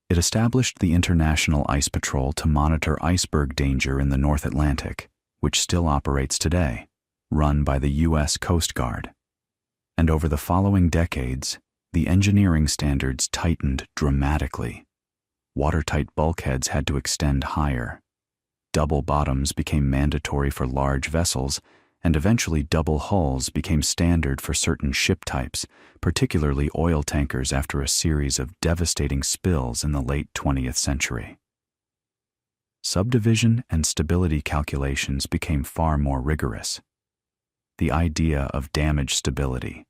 It established the International Ice Patrol to monitor iceberg danger in the North Atlantic, which still operates today, run by the U.S. Coast Guard. And over the following decades, the engineering standards tightened dramatically. Watertight bulkheads had to extend higher. Double bottoms became mandatory for large vessels, and eventually double hulls became standard for certain ship types, particularly oil tankers after a series of devastating spills in the late 20th century. Subdivision and stability calculations became far more rigorous. The idea of damage stability,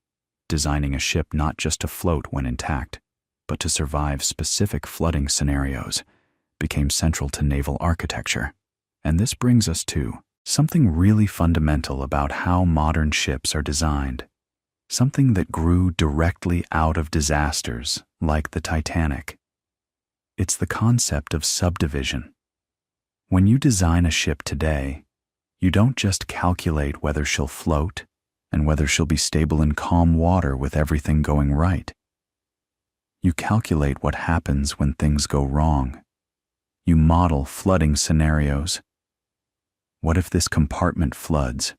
designing a ship not just to float when intact, but to survive specific flooding scenarios, became central to naval architecture. And this brings us to something really fundamental about how modern ships are designed, something that grew directly out of disasters like the Titanic. It's the concept of subdivision. When you design a ship today, you don't just calculate whether she'll float and whether she'll be stable in calm water with everything going right. You calculate what happens when things go wrong. You model flooding scenarios. What if this compartment floods?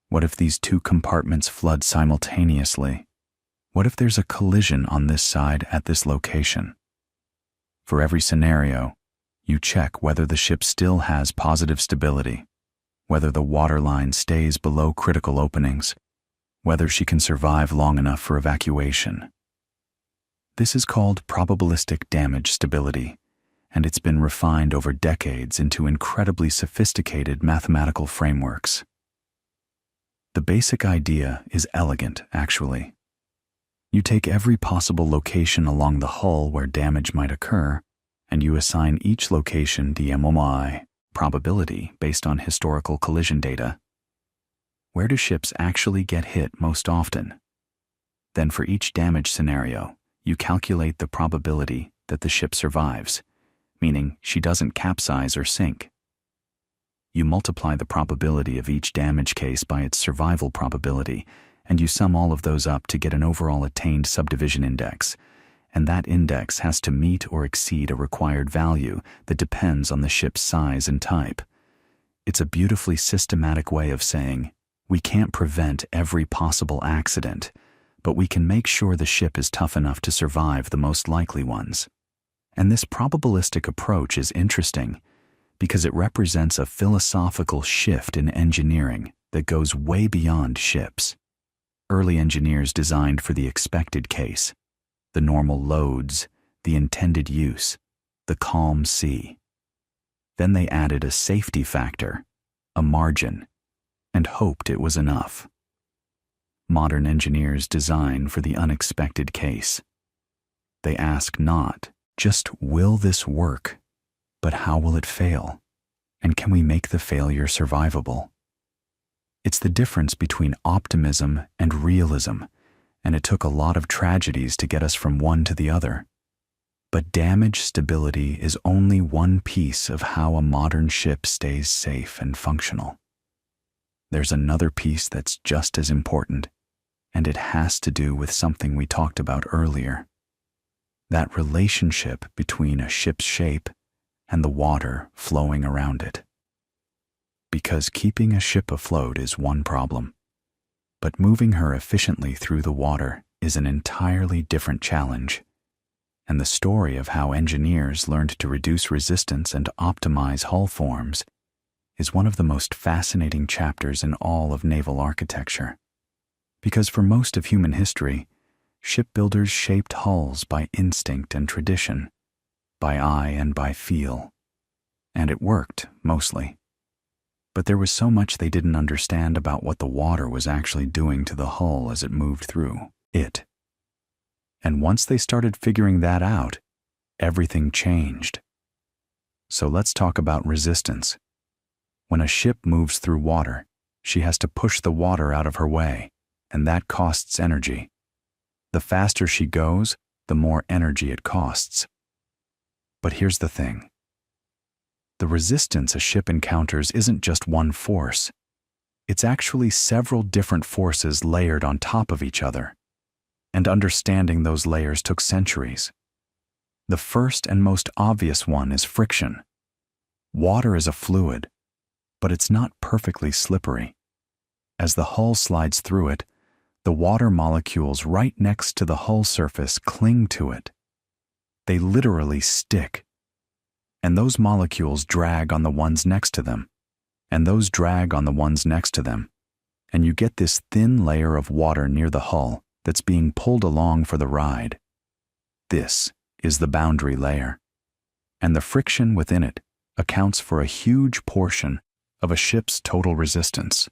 What if these two compartments flood simultaneously? What if there's a collision on this side at this location? For every scenario, you check whether the ship still has positive stability, whether the waterline stays below critical openings, whether she can survive long enough for evacuation. This is called probabilistic damage stability, and it's been refined over decades into incredibly sophisticated mathematical frameworks. The basic idea is elegant, actually. You take every possible location along the hull where damage might occur, and you assign each location DMOI, probability based on historical collision data. Where do ships actually get hit most often? Then for each damage scenario, you calculate the probability that the ship survives, meaning she doesn't capsize or sink. You multiply the probability of each damage case by its survival probability, and you sum all of those up to get an overall attained subdivision index, and that index has to meet or exceed a required value that depends on the ship's size and type. It's a beautifully systematic way of saying, we can't prevent every possible accident, but we can make sure the ship is tough enough to survive the most likely ones. And this probabilistic approach is interesting because it represents a philosophical shift in engineering that goes way beyond ships. Early engineers designed for the expected case, the normal loads, the intended use, the calm sea. Then they added a safety factor, a margin, and hoped it was enough. Modern engineers design for the unexpected case. They ask not just, will this work, but how will it fail? And can we make the failure survivable? It's the difference between optimism and realism, and it took a lot of tragedies to get us from one to the other. But damage stability is only one piece of how a modern ship stays safe and functional. There's another piece that's just as important, and it has to do with something we talked about earlier. That relationship between a ship's shape and the water flowing around it. Because keeping a ship afloat is one problem, but moving her efficiently through the water is an entirely different challenge. And the story of how engineers learned to reduce resistance and optimize hull forms is one of the most fascinating chapters in all of naval architecture. Because for most of human history, shipbuilders shaped hulls by instinct and tradition, by eye and by feel. And it worked, mostly. But there was so much they didn't understand about what the water was actually doing to the hull as it moved through it. And once they started figuring that out, everything changed. So let's talk about resistance. When a ship moves through water, she has to push the water out of her way, and that costs energy. The faster she goes, the more energy it costs. But here's the thing. The resistance a ship encounters isn't just one force. It's actually several different forces layered on top of each other. And understanding those layers took centuries. The first and most obvious one is friction. Water is a fluid, but it's not perfectly slippery. As the hull slides through it, the water molecules right next to the hull surface cling to it. They literally stick. And those molecules drag on the ones next to them, and those drag on the ones next to them, and you get this thin layer of water near the hull that's being pulled along for the ride. This is the boundary layer, and the friction within it accounts for a huge portion of a ship's total resistance,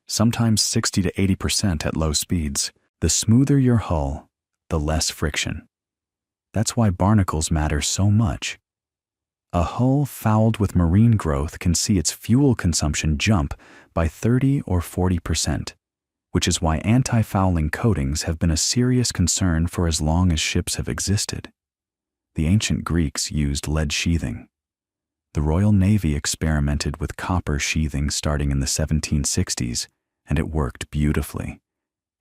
sometimes 60 to 80% at low speeds. The smoother your hull, the less friction. That's why barnacles matter so much. A hull fouled with marine growth can see its fuel consumption jump by 30 or 40%, which is why anti-fouling coatings have been a serious concern for as long as ships have existed. The ancient Greeks used lead sheathing. The Royal Navy experimented with copper sheathing starting in the 1760s, and it worked beautifully.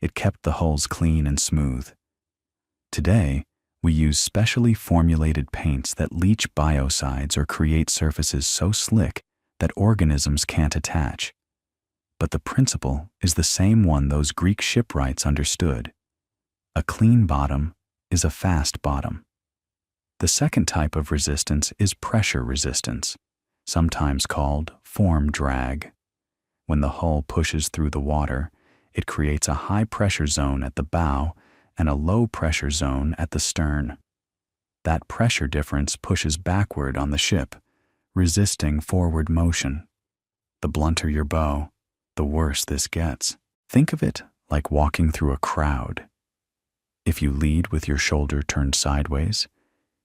It kept the hulls clean and smooth. Today, we use specially formulated paints that leach biocides or create surfaces so slick that organisms can't attach. But the principle is the same one those Greek shipwrights understood. A clean bottom is a fast bottom. The second type of resistance is pressure resistance, sometimes called form drag. When the hull pushes through the water, it creates a high pressure zone at the bow and a low pressure zone at the stern. That pressure difference pushes backward on the ship, resisting forward motion. The blunter your bow, the worse this gets. Think of it like walking through a crowd. If you lead with your shoulder turned sideways,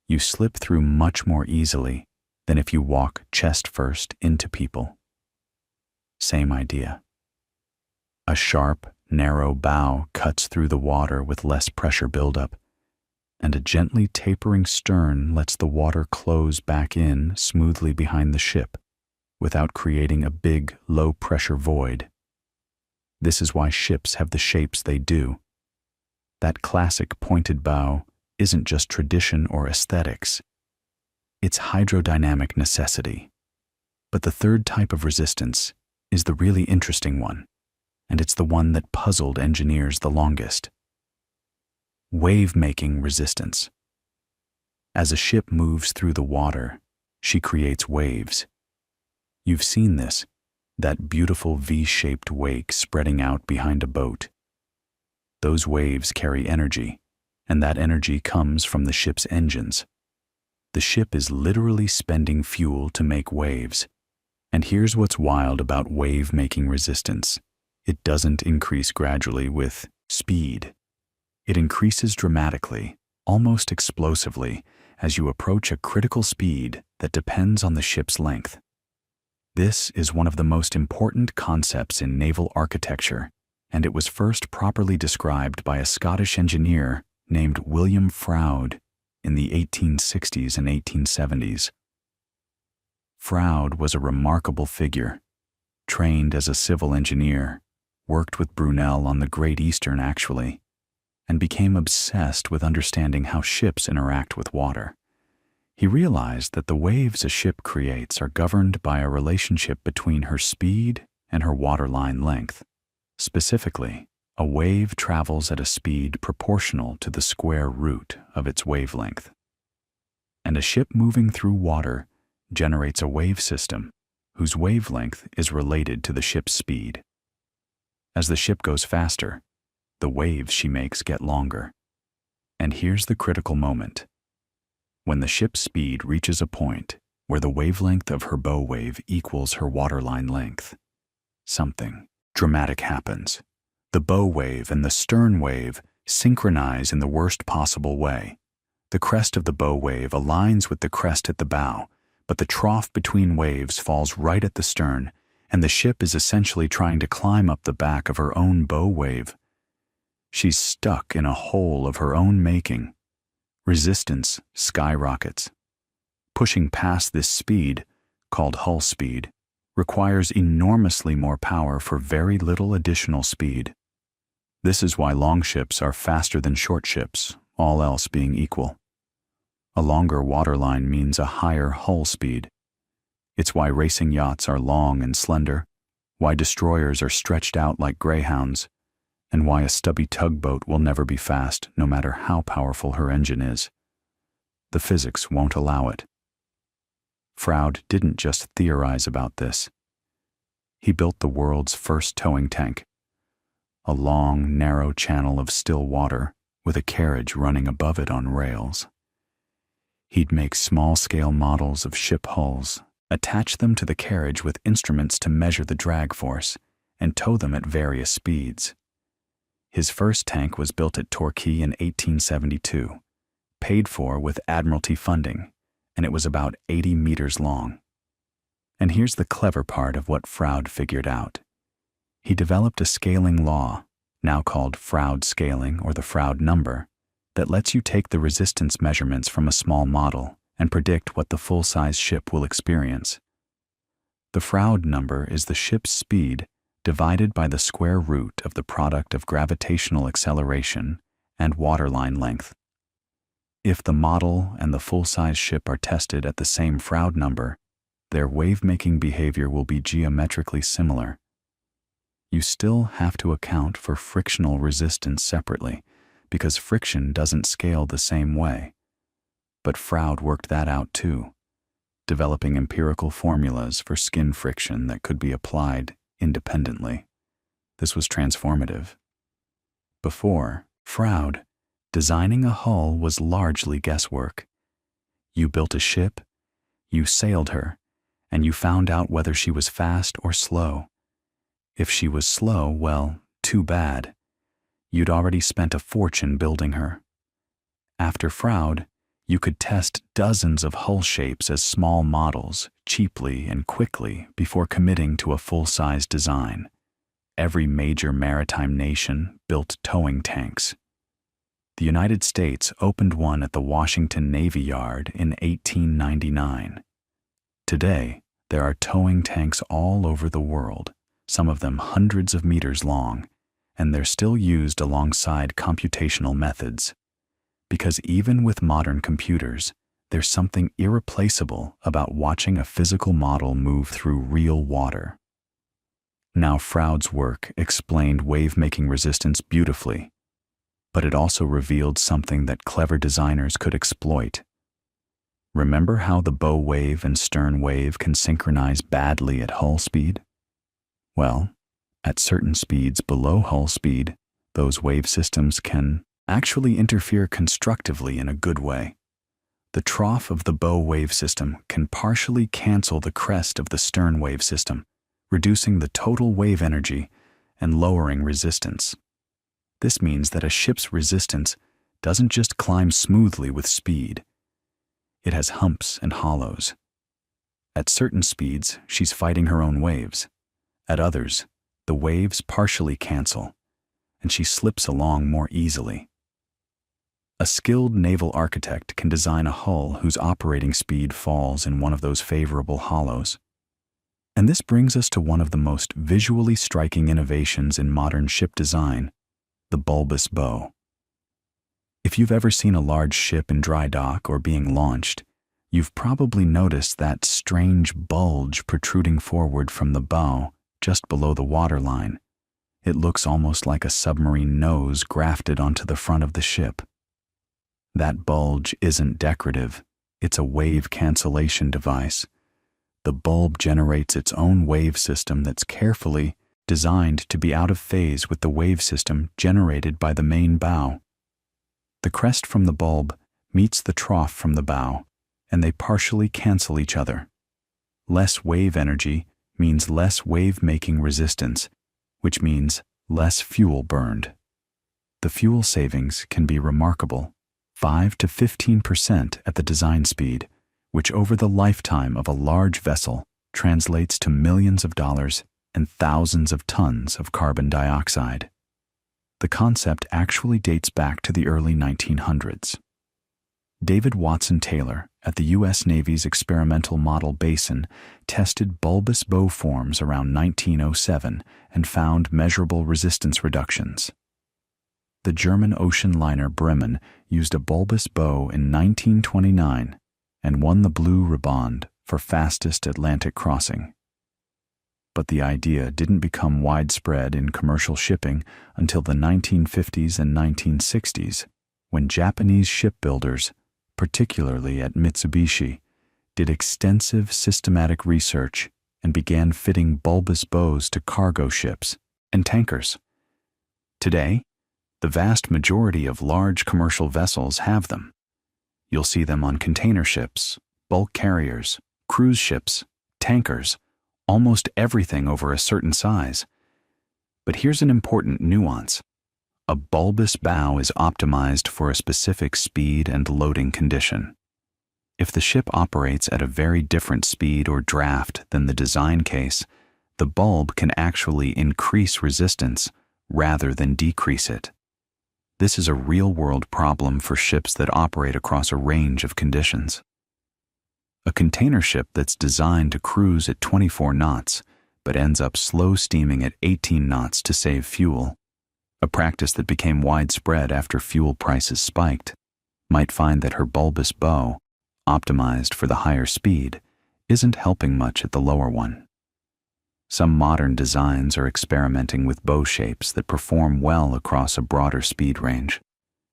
you slip through much more easily than if you walk chest first into people. Same idea. A sharp, narrow bow cuts through the water with less pressure buildup, and a gently tapering stern lets the water close back in smoothly behind the ship without creating a big, low-pressure void. This is why ships have the shapes they do. That classic pointed bow isn't just tradition or aesthetics. It's hydrodynamic necessity. But the third type of resistance is the really interesting one, and it's the one that puzzled engineers the longest. Wave-making resistance. As a ship moves through the water, she creates waves. You've seen this, that beautiful V-shaped wake spreading out behind a boat. Those waves carry energy, and that energy comes from the ship's engines. The ship is literally spending fuel to make waves. And here's what's wild about wave-making resistance. It doesn't increase gradually with speed. It increases dramatically, almost explosively, as you approach a critical speed that depends on the ship's length. This is one of the most important concepts in naval architecture, and it was first properly described by a Scottish engineer named William Froude in the 1860s and 1870s. Froude was a remarkable figure. Trained as a civil engineer, worked with Brunel on the Great Eastern actually, and became obsessed with understanding how ships interact with water. He realized that the waves a ship creates are governed by a relationship between her speed and her waterline length. Specifically, a wave travels at a speed proportional to the square root of its wavelength. And a ship moving through water generates a wave system whose wavelength is related to the ship's speed. As the ship goes faster, the waves she makes get longer. And here's the critical moment. When the ship's speed reaches a point where the wavelength of her bow wave equals her waterline length, something dramatic happens. The bow wave and the stern wave synchronize in the worst possible way. The crest of the bow wave aligns with the crest at the bow, but the trough between waves falls right at the stern, and the ship is essentially trying to climb up the back of her own bow wave. She's stuck in a hole of her own making. Resistance skyrockets. Pushing past this speed, called hull speed, requires enormously more power for very little additional speed. This is why long ships are faster than short ships, all else being equal. A longer waterline means a higher hull speed. It's why racing yachts are long and slender, why destroyers are stretched out like greyhounds, and why a stubby tugboat will never be fast no matter how powerful her engine is. The physics won't allow it. Froude didn't just theorize about this. He built the world's first towing tank, a long, narrow channel of still water with a carriage running above it on rails. He'd make small-scale models of ship hulls, attach them to the carriage with instruments to measure the drag force, and tow them at various speeds. His first tank was built at Torquay in 1872, paid for with Admiralty funding, and it was about 80 meters long. And here's the clever part of what Froude figured out. He developed a scaling law, now called Froude scaling or the Froude number, that lets you take the resistance measurements from a small model and predict what the full-size ship will experience. The Froude number is the ship's speed divided by the square root of the product of gravitational acceleration and waterline length. If the model and the full-size ship are tested at the same Froude number, their wave-making behavior will be geometrically similar. You still have to account for frictional resistance separately, because friction doesn't scale the same way. But Froude worked that out too, developing empirical formulas for skin friction that could be applied independently. This was transformative. Before Froude, designing a hull was largely guesswork. You built a ship, you sailed her, and you found out whether she was fast or slow. If she was slow, well, too bad. You'd already spent a fortune building her. After Froude, you could test dozens of hull shapes as small models, cheaply and quickly, before committing to a full-size design. Every major maritime nation built towing tanks. The United States opened one at the Washington Navy Yard in 1899. Today, there are towing tanks all over the world, some of them hundreds of meters long, and they're still used alongside computational methods. Because even with modern computers, there's something irreplaceable about watching a physical model move through real water. Now, Froude's work explained wave-making resistance beautifully, but it also revealed something that clever designers could exploit. Remember how the bow wave and stern wave can synchronize badly at hull speed? Well, at certain speeds below hull speed, those wave systems can actually interfere constructively in a good way. The trough of the bow wave system can partially cancel the crest of the stern wave system, reducing the total wave energy and lowering resistance. This means that a ship's resistance doesn't just climb smoothly with speed. It has humps and hollows. At certain speeds, she's fighting her own waves. At others, the waves partially cancel, and she slips along more easily. A skilled naval architect can design a hull whose operating speed falls in one of those favorable hollows. And this brings us to one of the most visually striking innovations in modern ship design, the bulbous bow. If you've ever seen a large ship in dry dock or being launched, you've probably noticed that strange bulge protruding forward from the bow just below the waterline. It looks almost like a submarine nose grafted onto the front of the ship. That bulge isn't decorative, it's a wave cancellation device. The bulb generates its own wave system that's carefully designed to be out of phase with the wave system generated by the main bow. The crest from the bulb meets the trough from the bow, and they partially cancel each other. Less wave energy means less wave-making resistance, which means less fuel burned. The fuel savings can be remarkable, 5 to 15% at the design speed, which over the lifetime of a large vessel translates to millions of dollars and thousands of tons of carbon dioxide. The concept actually dates back to the early 1900s. David Watson Taylor at the U.S. Navy's Experimental Model Basin tested bulbous bow forms around 1907 and found measurable resistance reductions. The German ocean liner Bremen used a bulbous bow in 1929 and won the Blue Riband for fastest Atlantic crossing. But the idea didn't become widespread in commercial shipping until the 1950s and 1960s, when Japanese shipbuilders, particularly at Mitsubishi, did extensive systematic research and began fitting bulbous bows to cargo ships and tankers. Today, the vast majority of large commercial vessels have them. You'll see them on container ships, bulk carriers, cruise ships, tankers, almost everything over a certain size. But here's an important nuance. A bulbous bow is optimized for a specific speed and loading condition. If the ship operates at a very different speed or draft than the design case, the bulb can actually increase resistance rather than decrease it. This is a real-world problem for ships that operate across a range of conditions. A container ship that's designed to cruise at 24 knots but ends up slow steaming at 18 knots to save fuel, a practice that became widespread after fuel prices spiked, might find that her bulbous bow, optimized for the higher speed, isn't helping much at the lower one. Some modern designs are experimenting with bow shapes that perform well across a broader speed range,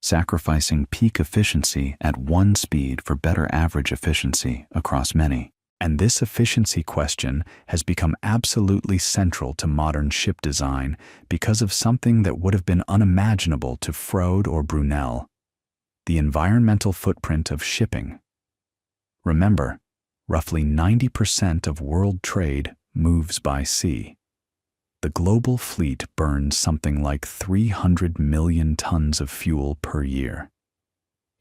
sacrificing peak efficiency at one speed for better average efficiency across many. And this efficiency question has become absolutely central to modern ship design because of something that would have been unimaginable to Freud or Brunel: the environmental footprint of shipping. Remember, roughly 90% of world trade moves by sea. The global fleet burns something like 300 million tons of fuel per year.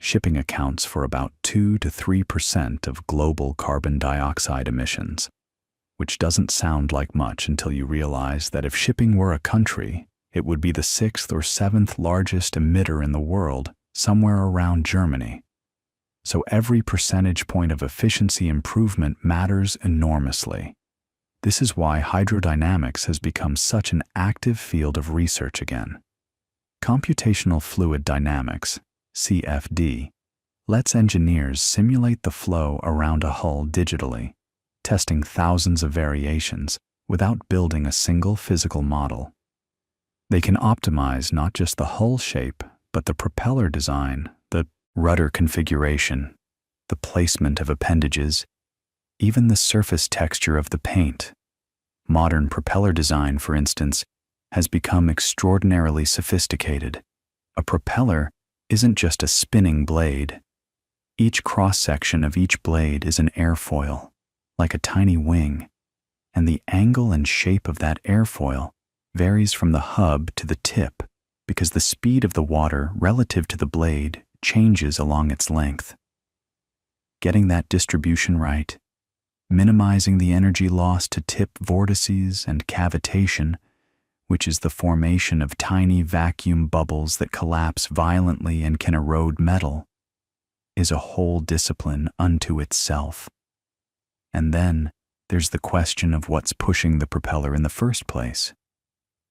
Shipping accounts for about 2 to 3% of global carbon dioxide emissions, which doesn't sound like much until you realize that if shipping were a country, it would be the 6th or 7th largest emitter in the world, somewhere around Germany. So every percentage point of efficiency improvement matters enormously. This is why hydrodynamics has become such an active field of research again. Computational fluid dynamics, CFD, lets engineers simulate the flow around a hull digitally, testing thousands of variations without building a single physical model. They can optimize not just the hull shape, but the propeller design, the rudder configuration, the placement of appendages, even the surface texture of the paint. Modern propeller design, for instance, has become extraordinarily sophisticated. A propeller isn't just a spinning blade. Each cross-section of each blade is an airfoil, like a tiny wing, and the angle and shape of that airfoil varies from the hub to the tip because the speed of the water relative to the blade changes along its length. Getting that distribution right, minimizing the energy loss to tip vortices and cavitation, which is the formation of tiny vacuum bubbles that collapse violently and can erode metal, is a whole discipline unto itself. And then there's the question of what's pushing the propeller in the first place.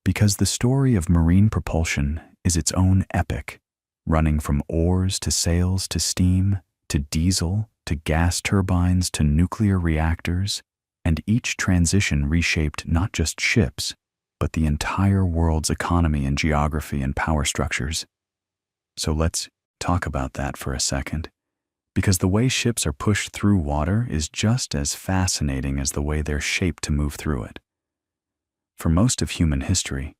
Because the story of marine propulsion is its own epic, running from oars to sails to steam, to diesel, to gas turbines to nuclear reactors, and each transition reshaped not just ships, but the entire world's economy and geography and power structures. So let's talk about that for a second, because the way ships are pushed through water is just as fascinating as the way they're shaped to move through it. For most of human history,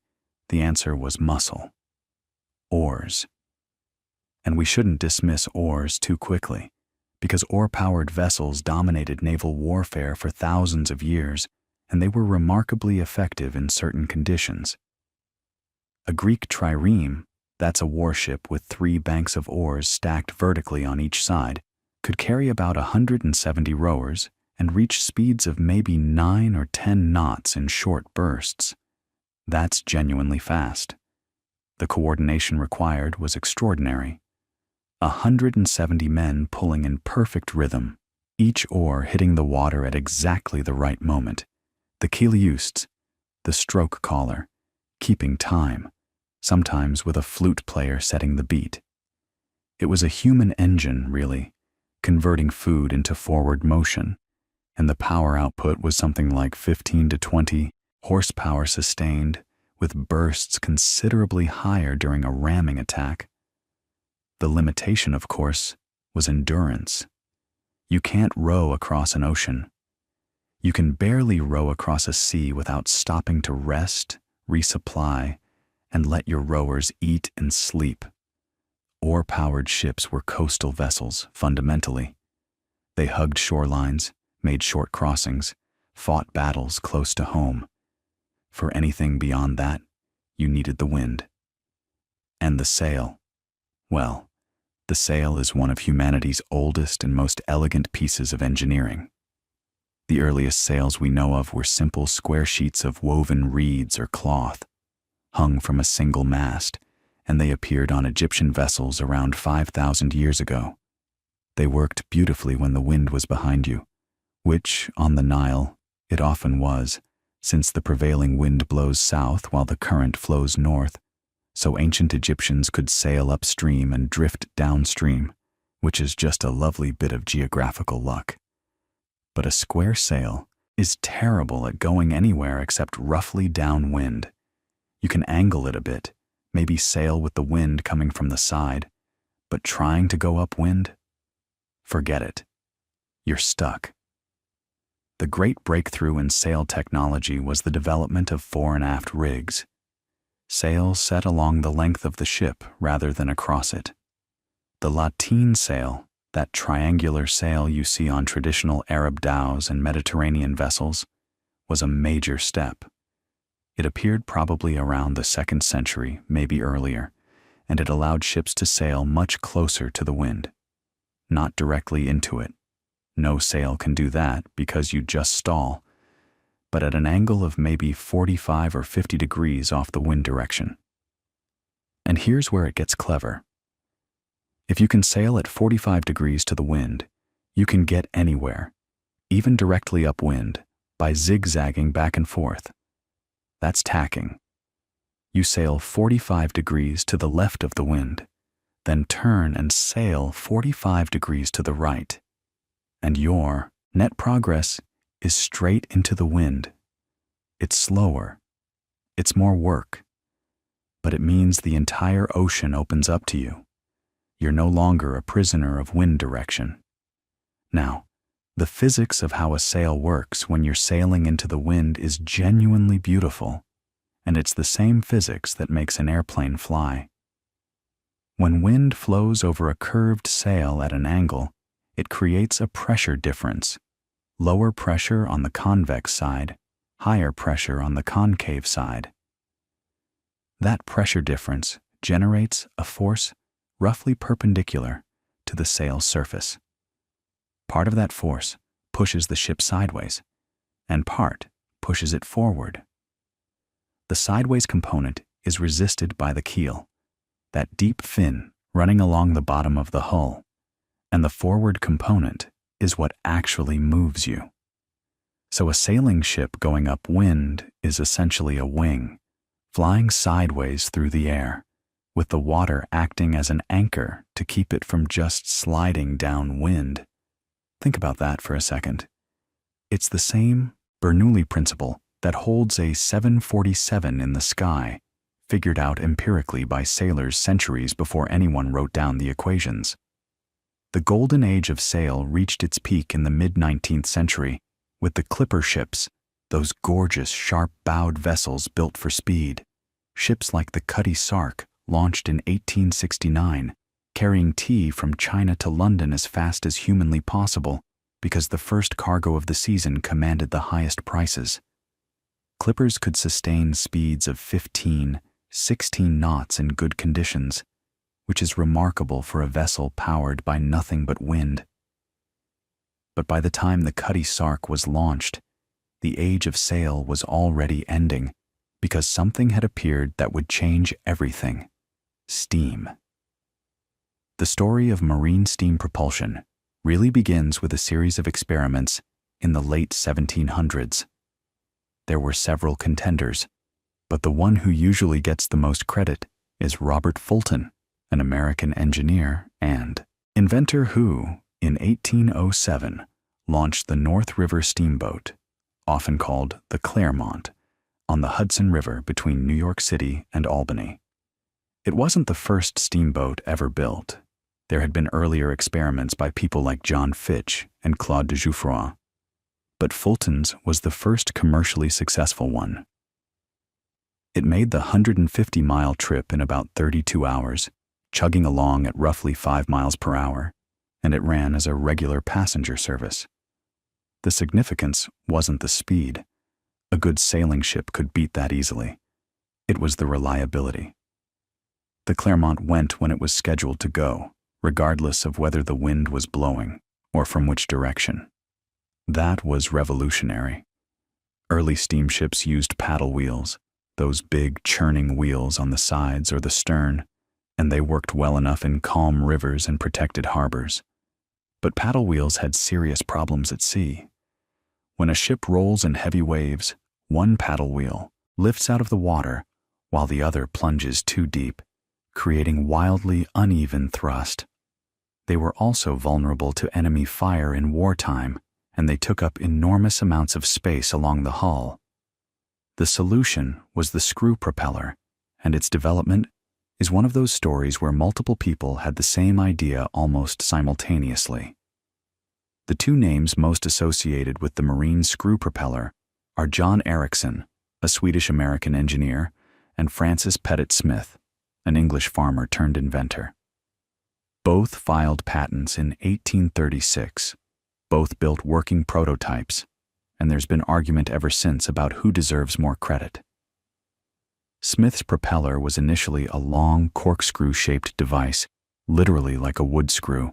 the answer was muscle, oars. And we shouldn't dismiss oars too quickly, because oar-powered vessels dominated naval warfare for thousands of years, and they were remarkably effective in certain conditions. A Greek trireme, that's a warship with 3 banks of oars stacked vertically on each side, could carry about 170 rowers and reach speeds of maybe 9 or 10 knots in short bursts. That's genuinely fast. The coordination required was extraordinary. 170 men pulling in perfect rhythm, each oar hitting the water at exactly the right moment. The keel-used, the stroke caller, keeping time, sometimes with a flute player setting the beat. It was a human engine, really, converting food into forward motion, and the power output was something like 15 to 20 horsepower sustained, with bursts considerably higher during a ramming attack. The limitation, of course, was endurance. You can't row across an ocean. You can barely row across a sea without stopping to rest, resupply, and let your rowers eat and sleep. Oar-powered ships were coastal vessels, fundamentally. They hugged shorelines, made short crossings, fought battles close to home. For anything beyond that, you needed the wind. And the sail. Well, the sail is one of humanity's oldest and most elegant pieces of engineering. The earliest sails we know of were simple square sheets of woven reeds or cloth, hung from a single mast, and they appeared on Egyptian vessels around 5,000 years ago. They worked beautifully when the wind was behind you, which, on the Nile, it often was, since the prevailing wind blows south while the current flows north, so ancient Egyptians could sail upstream and drift downstream, which is just a lovely bit of geographical luck. But a square sail is terrible at going anywhere except roughly downwind. You can angle it a bit, maybe sail with the wind coming from the side, but trying to go upwind? Forget it. You're stuck. The great breakthrough in sail technology was the development of fore and aft rigs. Sails set along the length of the ship rather than across it. The lateen sail, that triangular sail you see on traditional Arab dhows and Mediterranean vessels, was a major step. It appeared probably around the 2nd century, maybe earlier, and it allowed ships to sail much closer to the wind, not directly into it. No sail can do that because you just stall, but at an angle of maybe 45 or 50 degrees off the wind direction. And here's where it gets clever. If you can sail at 45 degrees to the wind, you can get anywhere, even directly upwind, by zigzagging back and forth. That's tacking. You sail 45 degrees to the left of the wind, then turn and sail 45 degrees to the right. And your net progress is straight into the wind. It's slower. It's more work. But it means the entire ocean opens up to you. You're no longer a prisoner of wind direction. Now, the physics of how a sail works when you're sailing into the wind is genuinely beautiful, and it's the same physics that makes an airplane fly. When wind flows over a curved sail at an angle, it creates a pressure difference. Lower pressure on the convex side, higher pressure on the concave side. That pressure difference generates a force roughly perpendicular to the sail's surface. Part of that force pushes the ship sideways, and part pushes it forward. The sideways component is resisted by the keel, that deep fin running along the bottom of the hull, and the forward component is what actually moves you. So a sailing ship going upwind is essentially a wing, flying sideways through the air, with the water acting as an anchor to keep it from just sliding downwind. Think about that for a second. It's the same Bernoulli principle that holds a 747 in the sky, figured out empirically by sailors centuries before anyone wrote down the equations. The golden age of sail reached its peak in the mid-19th century with the clipper ships, those gorgeous sharp-bowed vessels built for speed. Ships like the Cutty Sark, launched in 1869, carrying tea from China to London as fast as humanly possible because the first cargo of the season commanded the highest prices. Clippers could sustain speeds of 15, 16 knots in good conditions, which is remarkable for a vessel powered by nothing but wind. But by the time the Cutty Sark was launched, the age of sail was already ending because something had appeared that would change everything: steam. The story of marine steam propulsion really begins with a series of experiments in the late 1700s. There were several contenders, but the one who usually gets the most credit is Robert Fulton, an American engineer and inventor who, in 1807, launched the North River steamboat, often called the Claremont, on the Hudson River between New York City and Albany. It wasn't the first steamboat ever built. There had been earlier experiments by people like John Fitch and Claude de Jouffroy, but Fulton's was the first commercially successful one. It made the 150-mile trip in about 32 hours, chugging along at roughly 5 miles per hour, and it ran as a regular passenger service. The significance wasn't the speed. A good sailing ship could beat that easily. It was the reliability. The Claremont went when it was scheduled to go, regardless of whether the wind was blowing or from which direction. That was revolutionary. Early steamships used paddle wheels, those big churning wheels on the sides or the stern, and they worked well enough in calm rivers and protected harbors. But paddle wheels had serious problems at sea. When a ship rolls in heavy waves, one paddle wheel lifts out of the water while the other plunges too deep, creating wildly uneven thrust. They were also vulnerable to enemy fire in wartime, and they took up enormous amounts of space along the hull. The solution was the screw propeller, and its development is one of those stories where multiple people had the same idea almost simultaneously. The two names most associated with the marine screw propeller are John Ericsson, a Swedish-American engineer, and Francis Pettit Smith, an English farmer turned inventor. Both filed patents in 1836. Both built working prototypes, and there's been argument ever since about who deserves more credit. Smith's propeller was initially a long corkscrew-shaped device, literally like a wood screw,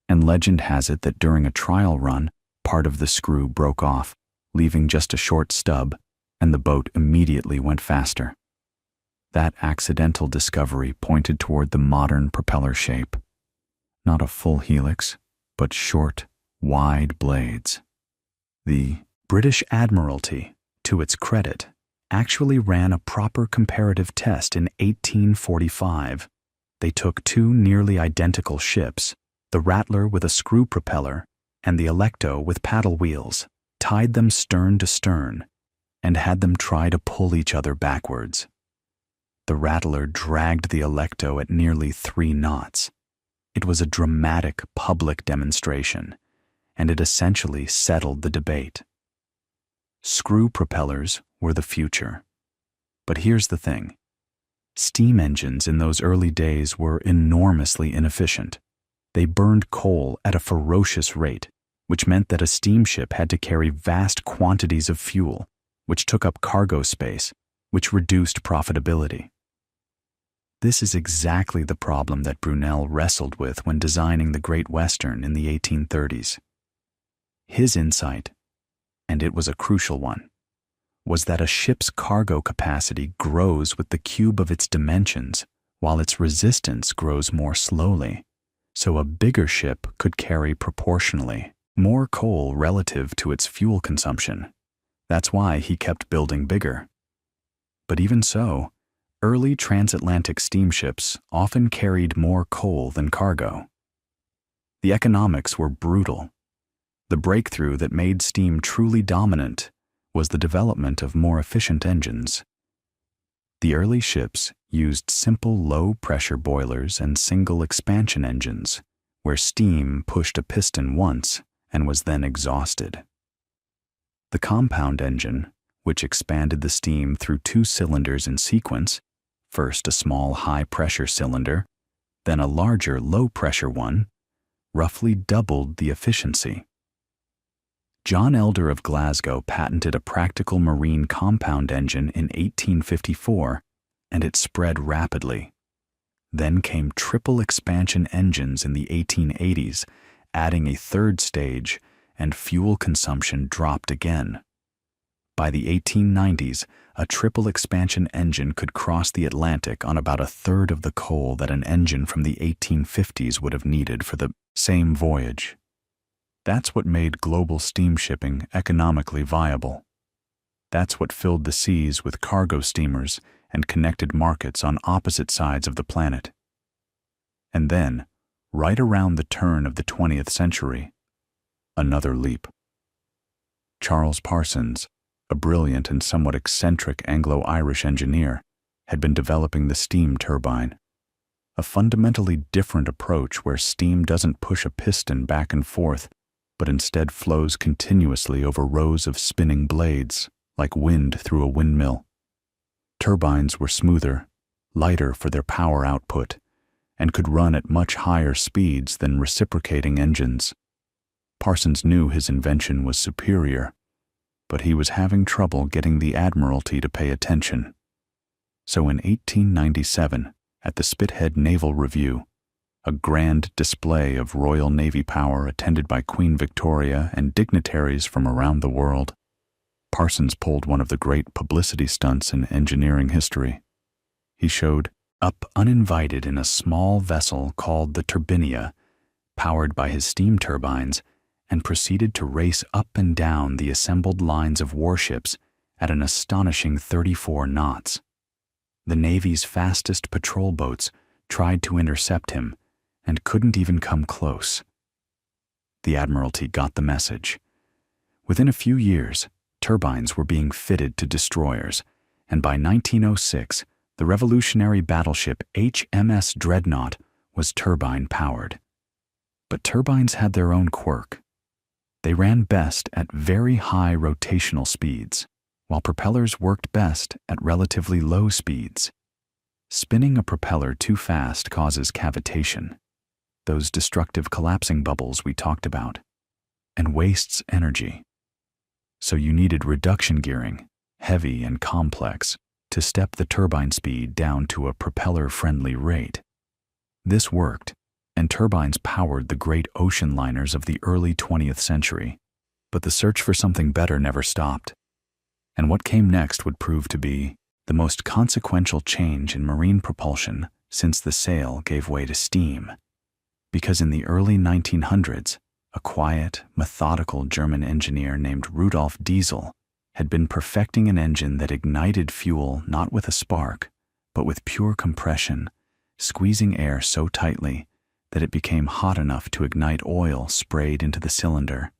and legend has it that during a trial run, part of the screw broke off, leaving just a short stub, and the boat immediately went faster. That accidental discovery pointed toward the modern propeller shape. Not a full helix, but short, wide blades. The British Admiralty, to its credit, actually ran a proper comparative test in 1845. They took two nearly identical ships, the Rattler with a screw propeller and the Alecto with paddle wheels, tied them stern to stern, and had them try to pull each other backwards. The Rattler dragged the Alecto at nearly 3 knots. It was a dramatic public demonstration, and it essentially settled the debate. Screw propellers were the future. But here's the thing. Steam engines in those early days were enormously inefficient. They burned coal at a ferocious rate, which meant that a steamship had to carry vast quantities of fuel, which took up cargo space, which reduced profitability. This is exactly the problem that Brunel wrestled with when designing the Great Western in the 1830s. His insight, and it was a crucial one, was that a ship's cargo capacity grows with the cube of its dimensions, while its resistance grows more slowly, so a bigger ship could carry proportionally more coal relative to its fuel consumption. That's why he kept building bigger. But even so, early transatlantic steamships often carried more coal than cargo. The economics were brutal. The breakthrough that made steam truly dominant was the development of more efficient engines. The early ships used simple low-pressure boilers and single expansion engines, where steam pushed a piston once and was then exhausted. The compound engine, which expanded the steam through 2 cylinders in sequence, first a small high-pressure cylinder, then a larger low-pressure one, roughly doubled the efficiency. John Elder of Glasgow patented a practical marine compound engine in 1854, and it spread rapidly. Then came triple expansion engines in the 1880s, adding a third stage and fuel consumption dropped again. By the 1890s, a triple expansion engine could cross the Atlantic on about a third of the coal that an engine from the 1850s would have needed for the same voyage. That's what made global steam shipping economically viable. That's what filled the seas with cargo steamers and connected markets on opposite sides of the planet. And then, right around the turn of the 20th century, another leap. Charles Parsons, a brilliant and somewhat eccentric Anglo-Irish engineer, had been developing the steam turbine, a fundamentally different approach where steam doesn't push a piston back and forth, but instead flows continuously over rows of spinning blades, like wind through a windmill. Turbines were smoother, lighter for their power output, and could run at much higher speeds than reciprocating engines. Parsons knew his invention was superior, but he was having trouble getting the Admiralty to pay attention. So in 1897, at the Spithead Naval Review, a grand display of Royal Navy power attended by Queen Victoria and dignitaries from around the world, Parsons pulled one of the great publicity stunts in engineering history. He showed up uninvited in a small vessel called the Turbinia, powered by his steam turbines, and proceeded to race up and down the assembled lines of warships at an astonishing 34 knots. The Navy's fastest patrol boats tried to intercept him and couldn't even come close. The Admiralty got the message. Within a few years, turbines were being fitted to destroyers, and by 1906, the revolutionary battleship HMS Dreadnought was turbine-powered. But turbines had their own quirk. They ran best at very high rotational speeds, while propellers worked best at relatively low speeds. Spinning a propeller too fast causes cavitation, those destructive collapsing bubbles we talked about, and wastes energy. So you needed reduction gearing, heavy and complex, to step the turbine speed down to a propeller-friendly rate. This worked, and turbines powered the great ocean liners of the early 20th century. But the search for something better never stopped. And what came next would prove to be the most consequential change in marine propulsion since the sail gave way to steam. Because in the early 1900s, a quiet, methodical German engineer named Rudolf Diesel had been perfecting an engine that ignited fuel not with a spark, but with pure compression, squeezing air so tightly that it became hot enough to ignite oil sprayed into the cylinder.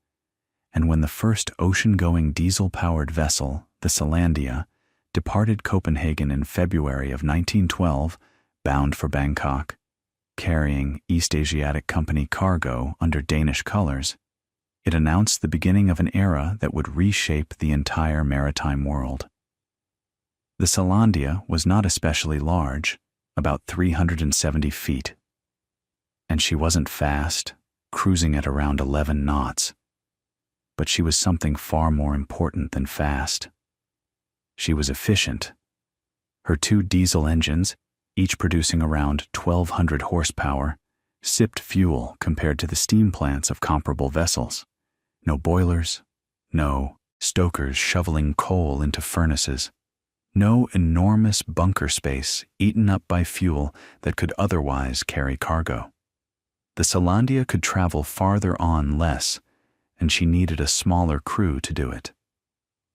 And when the first ocean-going diesel-powered vessel, the Selandia, departed Copenhagen in February of 1912, bound for Bangkok, carrying East Asiatic Company cargo under Danish colors, it announced the beginning of an era that would reshape the entire maritime world. The Selandia was not especially large, about 370 feet. And she wasn't fast, cruising at around 11 knots. But she was something far more important than fast. She was efficient. Her two diesel engines, each producing around 1,200 horsepower, sipped fuel compared to the steam plants of comparable vessels. No boilers, no stokers shoveling coal into furnaces, no enormous bunker space eaten up by fuel that could otherwise carry cargo. The Selandia could travel farther on less, and she needed a smaller crew to do it.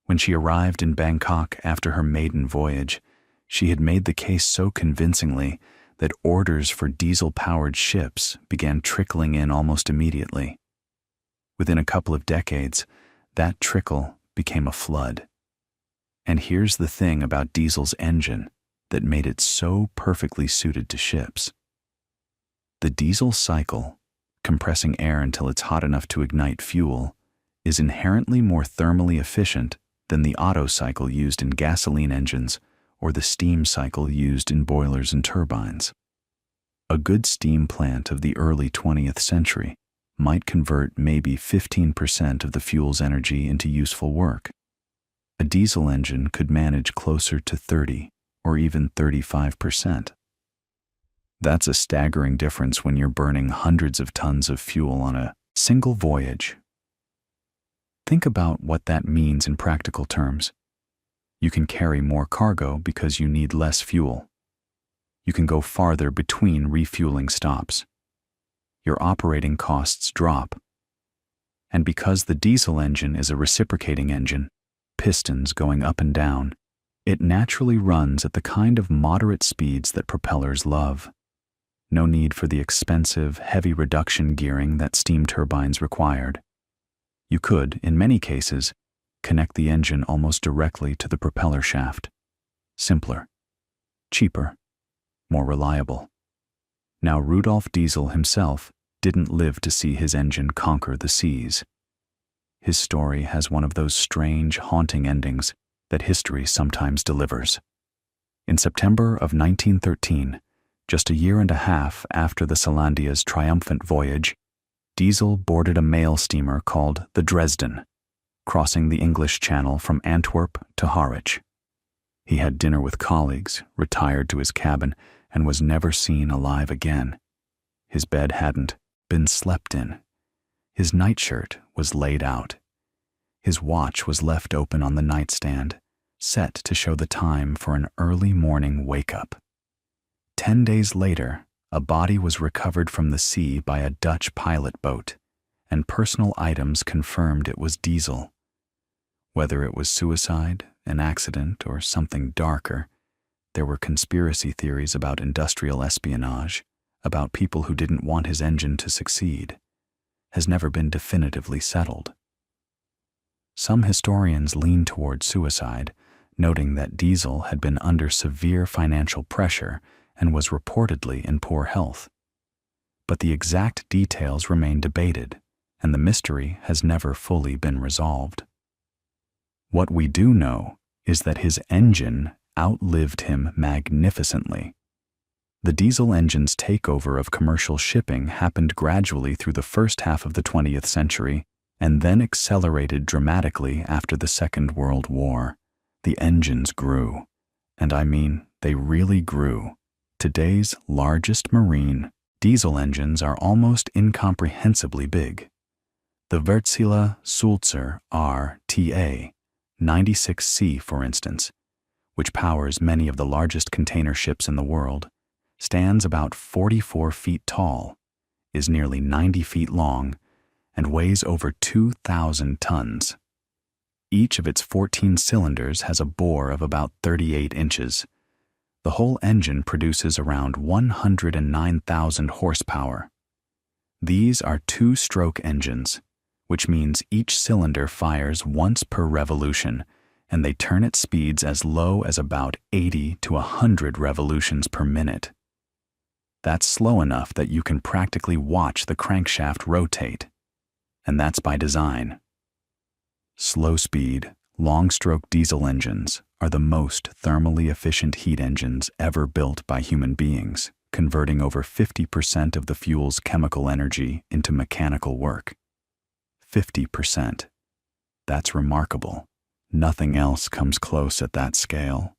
When she arrived in Bangkok after her maiden voyage, she had made the case so convincingly that orders for diesel-powered ships began trickling in almost immediately. Within a couple of decades, that trickle became a flood. And here's the thing about diesel's engine that made it so perfectly suited to ships. The diesel cycle, compressing air until it's hot enough to ignite fuel, is inherently more thermally efficient than the Otto cycle used in gasoline engines or the steam cycle used in boilers and turbines. A good steam plant of the early 20th century might convert maybe 15% of the fuel's energy into useful work. A diesel engine could manage closer to 30 or even 35%. That's a staggering difference when you're burning hundreds of tons of fuel on a single voyage. Think about what that means in practical terms. You can carry more cargo because you need less fuel. You can go farther between refueling stops. Your operating costs drop. And because the diesel engine is a reciprocating engine, pistons going up and down, it naturally runs at the kind of moderate speeds that propellers love. No need for the expensive, heavy reduction gearing that steam turbines required. You could, in many cases, connect the engine almost directly to the propeller shaft. Simpler, cheaper, more reliable. Now, Rudolf Diesel himself didn't live to see his engine conquer the seas. His story has one of those strange, haunting endings that history sometimes delivers. In September of 1913, just a year and a half after the Selandia's triumphant voyage, Diesel boarded a mail steamer called the Dresden, crossing the English Channel from Antwerp to Harwich. He had dinner with colleagues, retired to his cabin, and was never seen alive again. His bed hadn't been slept in. His nightshirt was laid out. His watch was left open on the nightstand, set to show the time for an early morning wake-up. 10 days later, a body was recovered from the sea by a Dutch pilot boat, and personal items confirmed it was Diesel. Whether it was suicide, an accident, or something darker, there were conspiracy theories about industrial espionage, about people who didn't want his engine to succeed, has never been definitively settled. Some historians lean toward suicide, noting that Diesel had been under severe financial pressure and was reportedly in poor health. But the exact details remain debated, and the mystery has never fully been resolved. What we do know is that his engine outlived him magnificently. The diesel engine's takeover of commercial shipping happened gradually through the first half of the 20th century and then accelerated dramatically after the Second World War. The engines grew, and I mean, they really grew. Today's largest marine diesel engines are almost incomprehensibly big. The Wärtsilä Sulzer RTA 96C, for instance, which powers many of the largest container ships in the world, stands about 44 feet tall, is nearly 90 feet long, and weighs over 2,000 tons. Each of its 14 cylinders has a bore of about 38 inches. The whole engine produces around 109,000 horsepower. These are two-stroke engines, which means each cylinder fires once per revolution, and they turn at speeds as low as about 80 to 100 revolutions per minute. That's slow enough that you can practically watch the crankshaft rotate, and that's by design. Slow-speed, long-stroke diesel engines are the most thermally efficient heat engines ever built by human beings, converting over 50% of the fuel's chemical energy into mechanical work. 50%. That's remarkable. Nothing else comes close at that scale.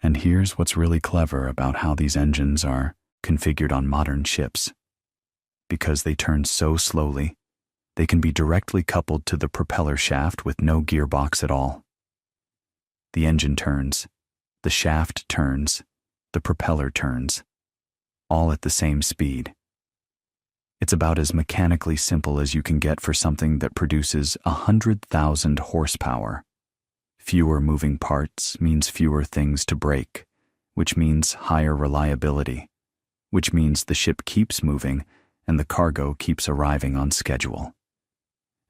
And here's what's really clever about how these engines are configured on modern ships. Because they turn so slowly, they can be directly coupled to the propeller shaft with no gearbox at all. The engine turns, the shaft turns, the propeller turns, all at the same speed. It's about as mechanically simple as you can get for something that produces 100,000 horsepower. Fewer moving parts means fewer things to break, which means higher reliability, which means the ship keeps moving and the cargo keeps arriving on schedule.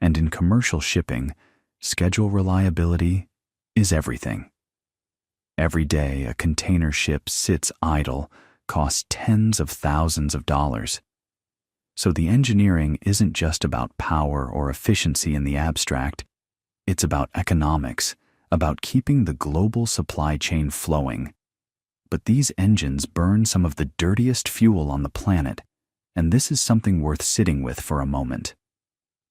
And in commercial shipping, schedule reliability is everything. Every day a container ship sits idle costs tens of thousands of dollars. So the engineering isn't just about power or efficiency in the abstract, it's about economics, about keeping the global supply chain flowing. But these engines burn some of the dirtiest fuel on the planet, and this is something worth sitting with for a moment.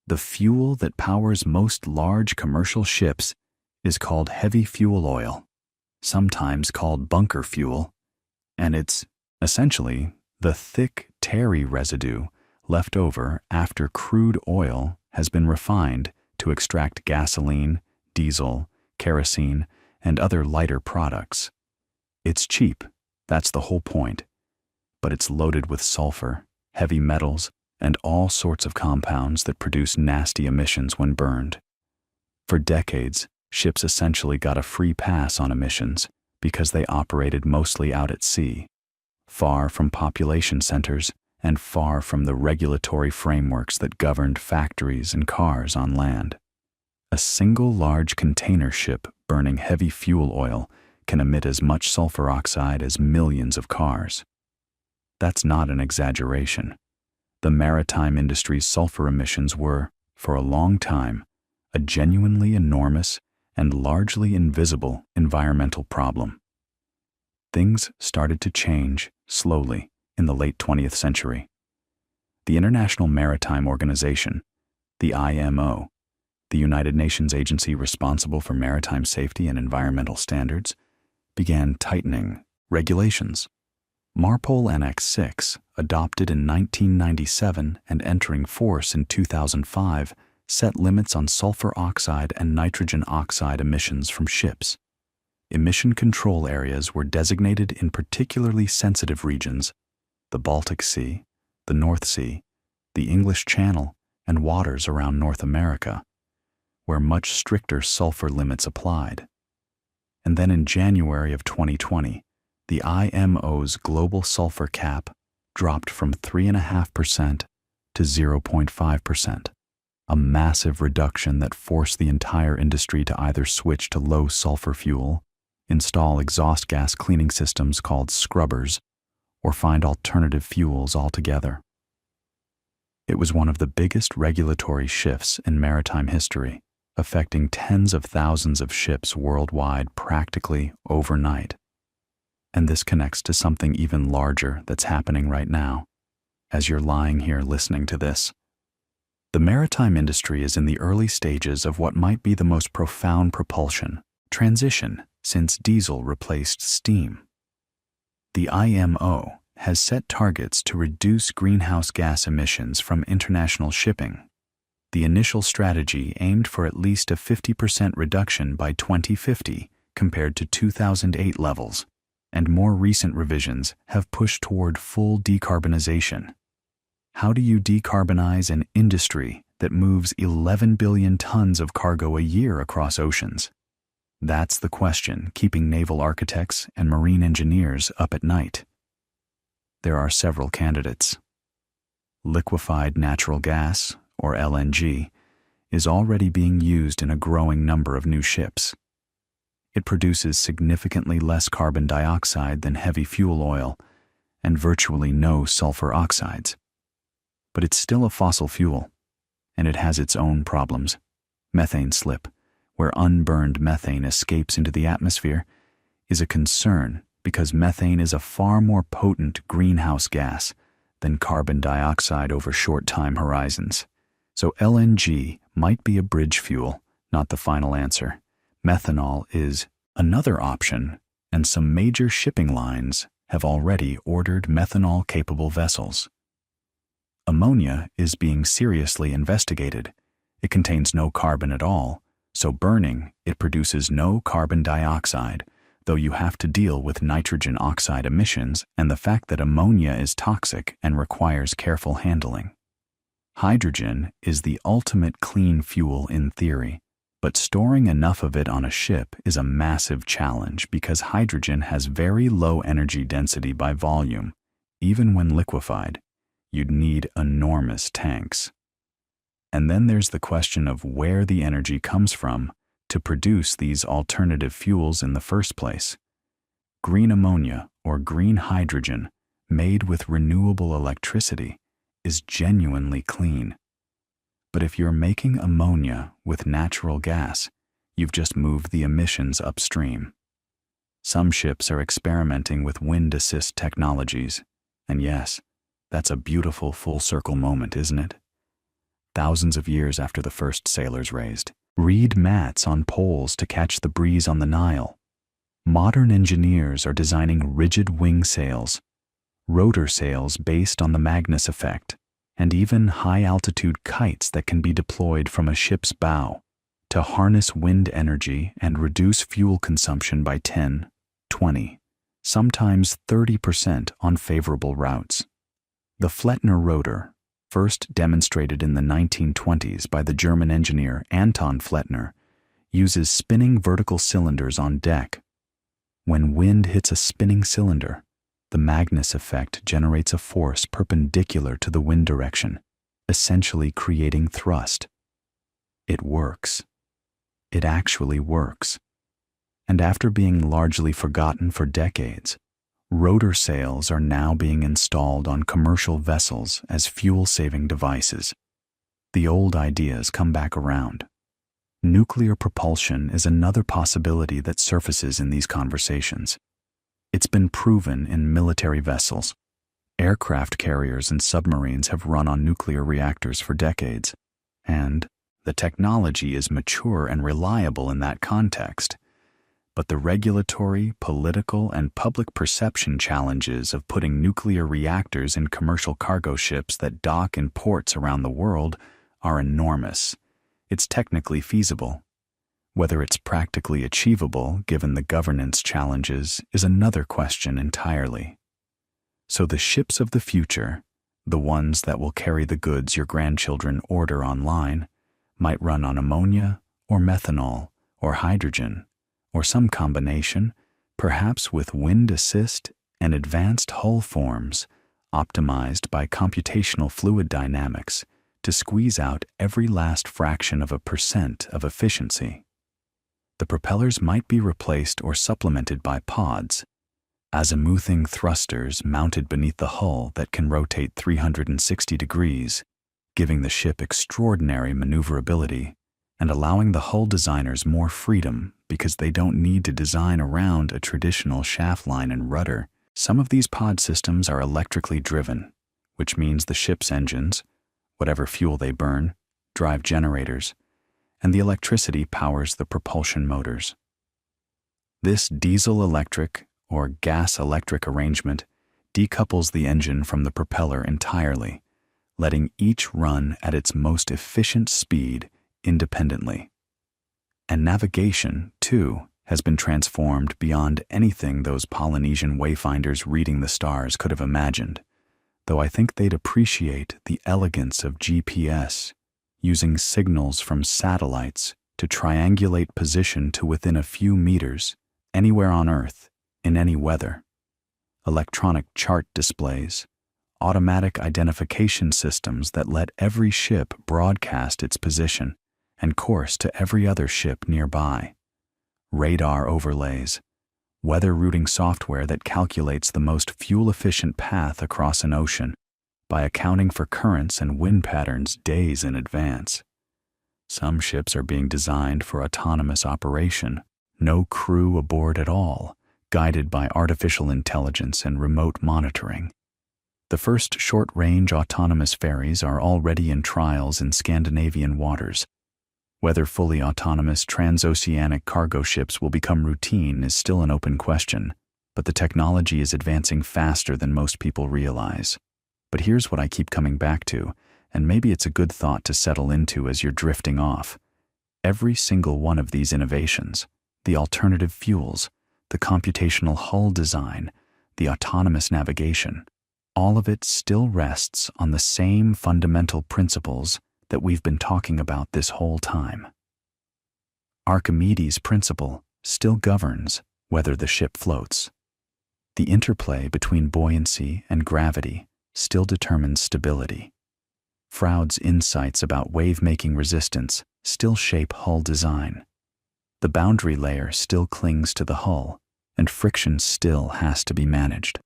The fuel that powers most large commercial ships is called heavy fuel oil, sometimes called bunker fuel, and it's essentially the thick, tarry residue left over after crude oil has been refined to extract gasoline, diesel, kerosene, and other lighter products. It's cheap, that's the whole point. But it's loaded with sulfur, heavy metals, and all sorts of compounds that produce nasty emissions when burned. For decades, ships essentially got a free pass on emissions because they operated mostly out at sea, far from population centers and far from the regulatory frameworks that governed factories and cars on land. A single large container ship burning heavy fuel oil can emit as much sulfur oxide as millions of cars. That's not an exaggeration. The maritime industry's sulfur emissions were, for a long time, a genuinely enormous and largely invisible environmental problem. Things started to change, slowly, in the late 20th century. The International Maritime Organization, the IMO, the United Nations agency responsible for maritime safety and environmental standards, began tightening regulations. MARPOL Annex 6, adopted in 1997 and entering force in 2005, set limits on sulfur oxide and nitrogen oxide emissions from ships. Emission control areas were designated in particularly sensitive regions: the Baltic Sea, the North Sea, the English Channel, and waters around North America, where much stricter sulfur limits applied. And then in January of 2020, the IMO's global sulfur cap dropped from 3.5% to 0.5%, a massive reduction that forced the entire industry to either switch to low sulfur fuel, install exhaust gas cleaning systems called scrubbers, or find alternative fuels altogether. It was one of the biggest regulatory shifts in maritime history, affecting tens of thousands of ships worldwide practically overnight. And this connects to something even larger that's happening right now, as you're lying here listening to this. The maritime industry is in the early stages of what might be the most profound propulsion transition since diesel replaced steam. The IMO has set targets to reduce greenhouse gas emissions from international shipping. The initial strategy aimed for at least a 50% reduction by 2050 compared to 2008 levels, and more recent revisions have pushed toward full decarbonization. How do you decarbonize an industry that moves 11 billion tons of cargo a year across oceans? That's the question keeping naval architects and marine engineers up at night. There are several candidates. Liquefied natural gas, or LNG, is already being used in a growing number of new ships. It produces significantly less carbon dioxide than heavy fuel oil and virtually no sulfur oxides. But it's still a fossil fuel, and it has its own problems. Methane slip, where unburned methane escapes into the atmosphere, is a concern because methane is a far more potent greenhouse gas than carbon dioxide over short time horizons. So LNG might be a bridge fuel, not the final answer. Methanol is another option, and some major shipping lines have already ordered methanol-capable vessels. Ammonia is being seriously investigated. It contains no carbon at all, so burning, it produces no carbon dioxide, though you have to deal with nitrogen oxide emissions and the fact that ammonia is toxic and requires careful handling. Hydrogen is the ultimate clean fuel in theory, but storing enough of it on a ship is a massive challenge because hydrogen has very low energy density by volume. Even when liquefied, you'd need enormous tanks. And then there's the question of where the energy comes from to produce these alternative fuels in the first place. Green ammonia, or green hydrogen, made with renewable electricity, is genuinely clean. But if you're making ammonia with natural gas, you've just moved the emissions upstream. Some ships are experimenting with wind assist technologies, and yes, that's a beautiful full circle moment, isn't it? Thousands of years after the first sailors raised reed mats on poles to catch the breeze on the Nile. Modern engineers are designing rigid wing sails, rotor sails based on the Magnus effect, and even high-altitude kites that can be deployed from a ship's bow to harness wind energy and reduce fuel consumption by 10, 20, sometimes 30% on favorable routes. The Flettner rotor, first demonstrated in the 1920s by the German engineer Anton Flettner, uses spinning vertical cylinders on deck. When wind hits a spinning cylinder, the Magnus effect generates a force perpendicular to the wind direction, essentially creating thrust. It works. It actually works. And after being largely forgotten for decades, rotor sails are now being installed on commercial vessels as fuel-saving devices. The old ideas come back around. Nuclear propulsion is another possibility that surfaces in these conversations. It's been proven in military vessels. Aircraft carriers and submarines have run on nuclear reactors for decades, and the technology is mature and reliable in that context. But the regulatory, political, and public perception challenges of putting nuclear reactors in commercial cargo ships that dock in ports around the world are enormous. It's technically feasible. Whether it's practically achievable given the governance challenges is another question entirely. So the ships of the future, the ones that will carry the goods your grandchildren order online, might run on ammonia or methanol or hydrogen or some combination, perhaps with wind assist and advanced hull forms optimized by computational fluid dynamics to squeeze out every last fraction of a % of efficiency. The propellers might be replaced or supplemented by pods, azimuthing thrusters mounted beneath the hull that can rotate 360 degrees, giving the ship extraordinary maneuverability and allowing the hull designers more freedom because they don't need to design around a traditional shaft line and rudder. Some of these pod systems are electrically driven, which means the ship's engines, whatever fuel they burn, drive generators, and the electricity powers the propulsion motors. This diesel-electric or gas-electric arrangement decouples the engine from the propeller entirely, letting each run at its most efficient speed independently. And navigation, too, has been transformed beyond anything those Polynesian wayfinders reading the stars could have imagined, though I think they'd appreciate the elegance of GPS, using signals from satellites to triangulate position to within a few meters, anywhere on Earth, in any weather. Electronic chart displays, automatic identification systems that let every ship broadcast its position and course to every other ship nearby, radar overlays, weather routing software that calculates the most fuel-efficient path across an ocean by accounting for currents and wind patterns days in advance. Some ships are being designed for autonomous operation, no crew aboard at all, guided by artificial intelligence and remote monitoring. The first short-range autonomous ferries are already in trials in Scandinavian waters. Whether fully autonomous transoceanic cargo ships will become routine is still an open question, but the technology is advancing faster than most people realize. But here's what I keep coming back to, and maybe it's a good thought to settle into as you're drifting off. Every single one of these innovations, the alternative fuels, the computational hull design, the autonomous navigation, all of it still rests on the same fundamental principles that we've been talking about this whole time. Archimedes' principle still governs whether the ship floats. The interplay between buoyancy and gravity still determines stability. Froude's insights about wave-making resistance still shape hull design. The boundary layer still clings to the hull, and friction still has to be managed.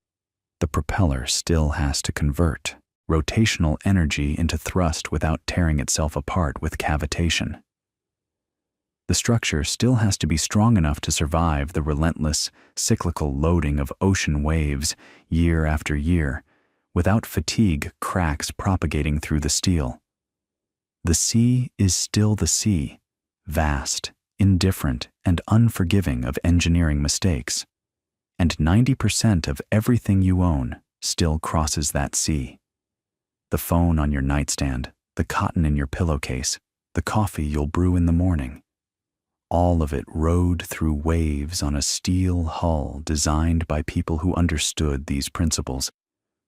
The propeller still has to convert rotational energy into thrust without tearing itself apart with cavitation. The structure still has to be strong enough to survive the relentless, cyclical loading of ocean waves year after year, without fatigue cracks propagating through the steel. The sea is still the sea, vast, indifferent, and unforgiving of engineering mistakes. And 90% of everything you own still crosses that sea. The phone on your nightstand, the cotton in your pillowcase, the coffee you'll brew in the morning. All of it rode through waves on a steel hull designed by people who understood these principles,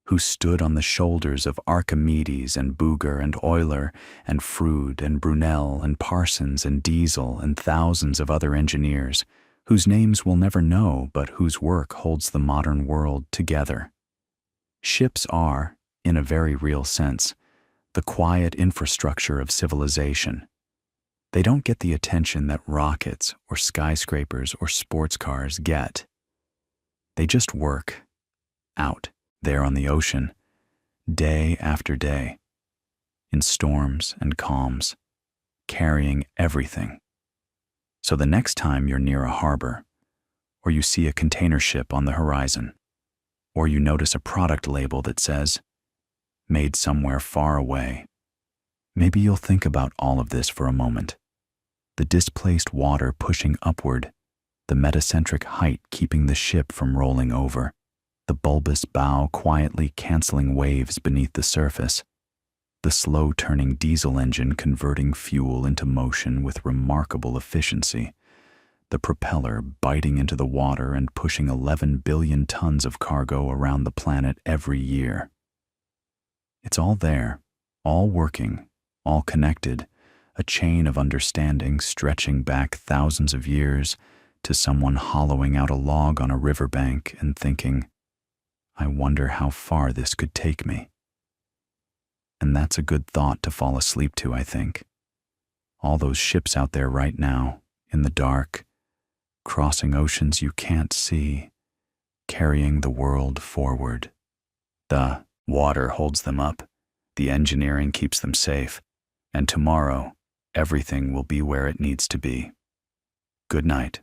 who stood on the shoulders of Archimedes and Bouguer and Euler and Froude and Brunel and Parsons and Diesel and thousands of other engineers, whose names we'll never know but whose work holds the modern world together. Ships are, in a very real sense, the quiet infrastructure of civilization. They don't get the attention that rockets or skyscrapers or sports cars get. They just work, out there on the ocean, day after day, in storms and calms, carrying everything. So the next time you're near a harbor, or you see a container ship on the horizon, or you notice a product label that says, "Made somewhere far away," maybe you'll think about all of this for a moment. The displaced water pushing upward, the metacentric height keeping the ship from rolling over, the bulbous bow quietly canceling waves beneath the surface, the slow-turning diesel engine converting fuel into motion with remarkable efficiency, the propeller biting into the water and pushing 11 billion tons of cargo around the planet every year. It's all there, all working, all connected, a chain of understanding stretching back thousands of years to someone hollowing out a log on a riverbank and thinking, "I wonder how far this could take me." And that's a good thought to fall asleep to, I think. All those ships out there right now, in the dark, crossing oceans you can't see, carrying the world forward. The water holds them up, the engineering keeps them safe, and tomorrow, everything will be where it needs to be. Good night.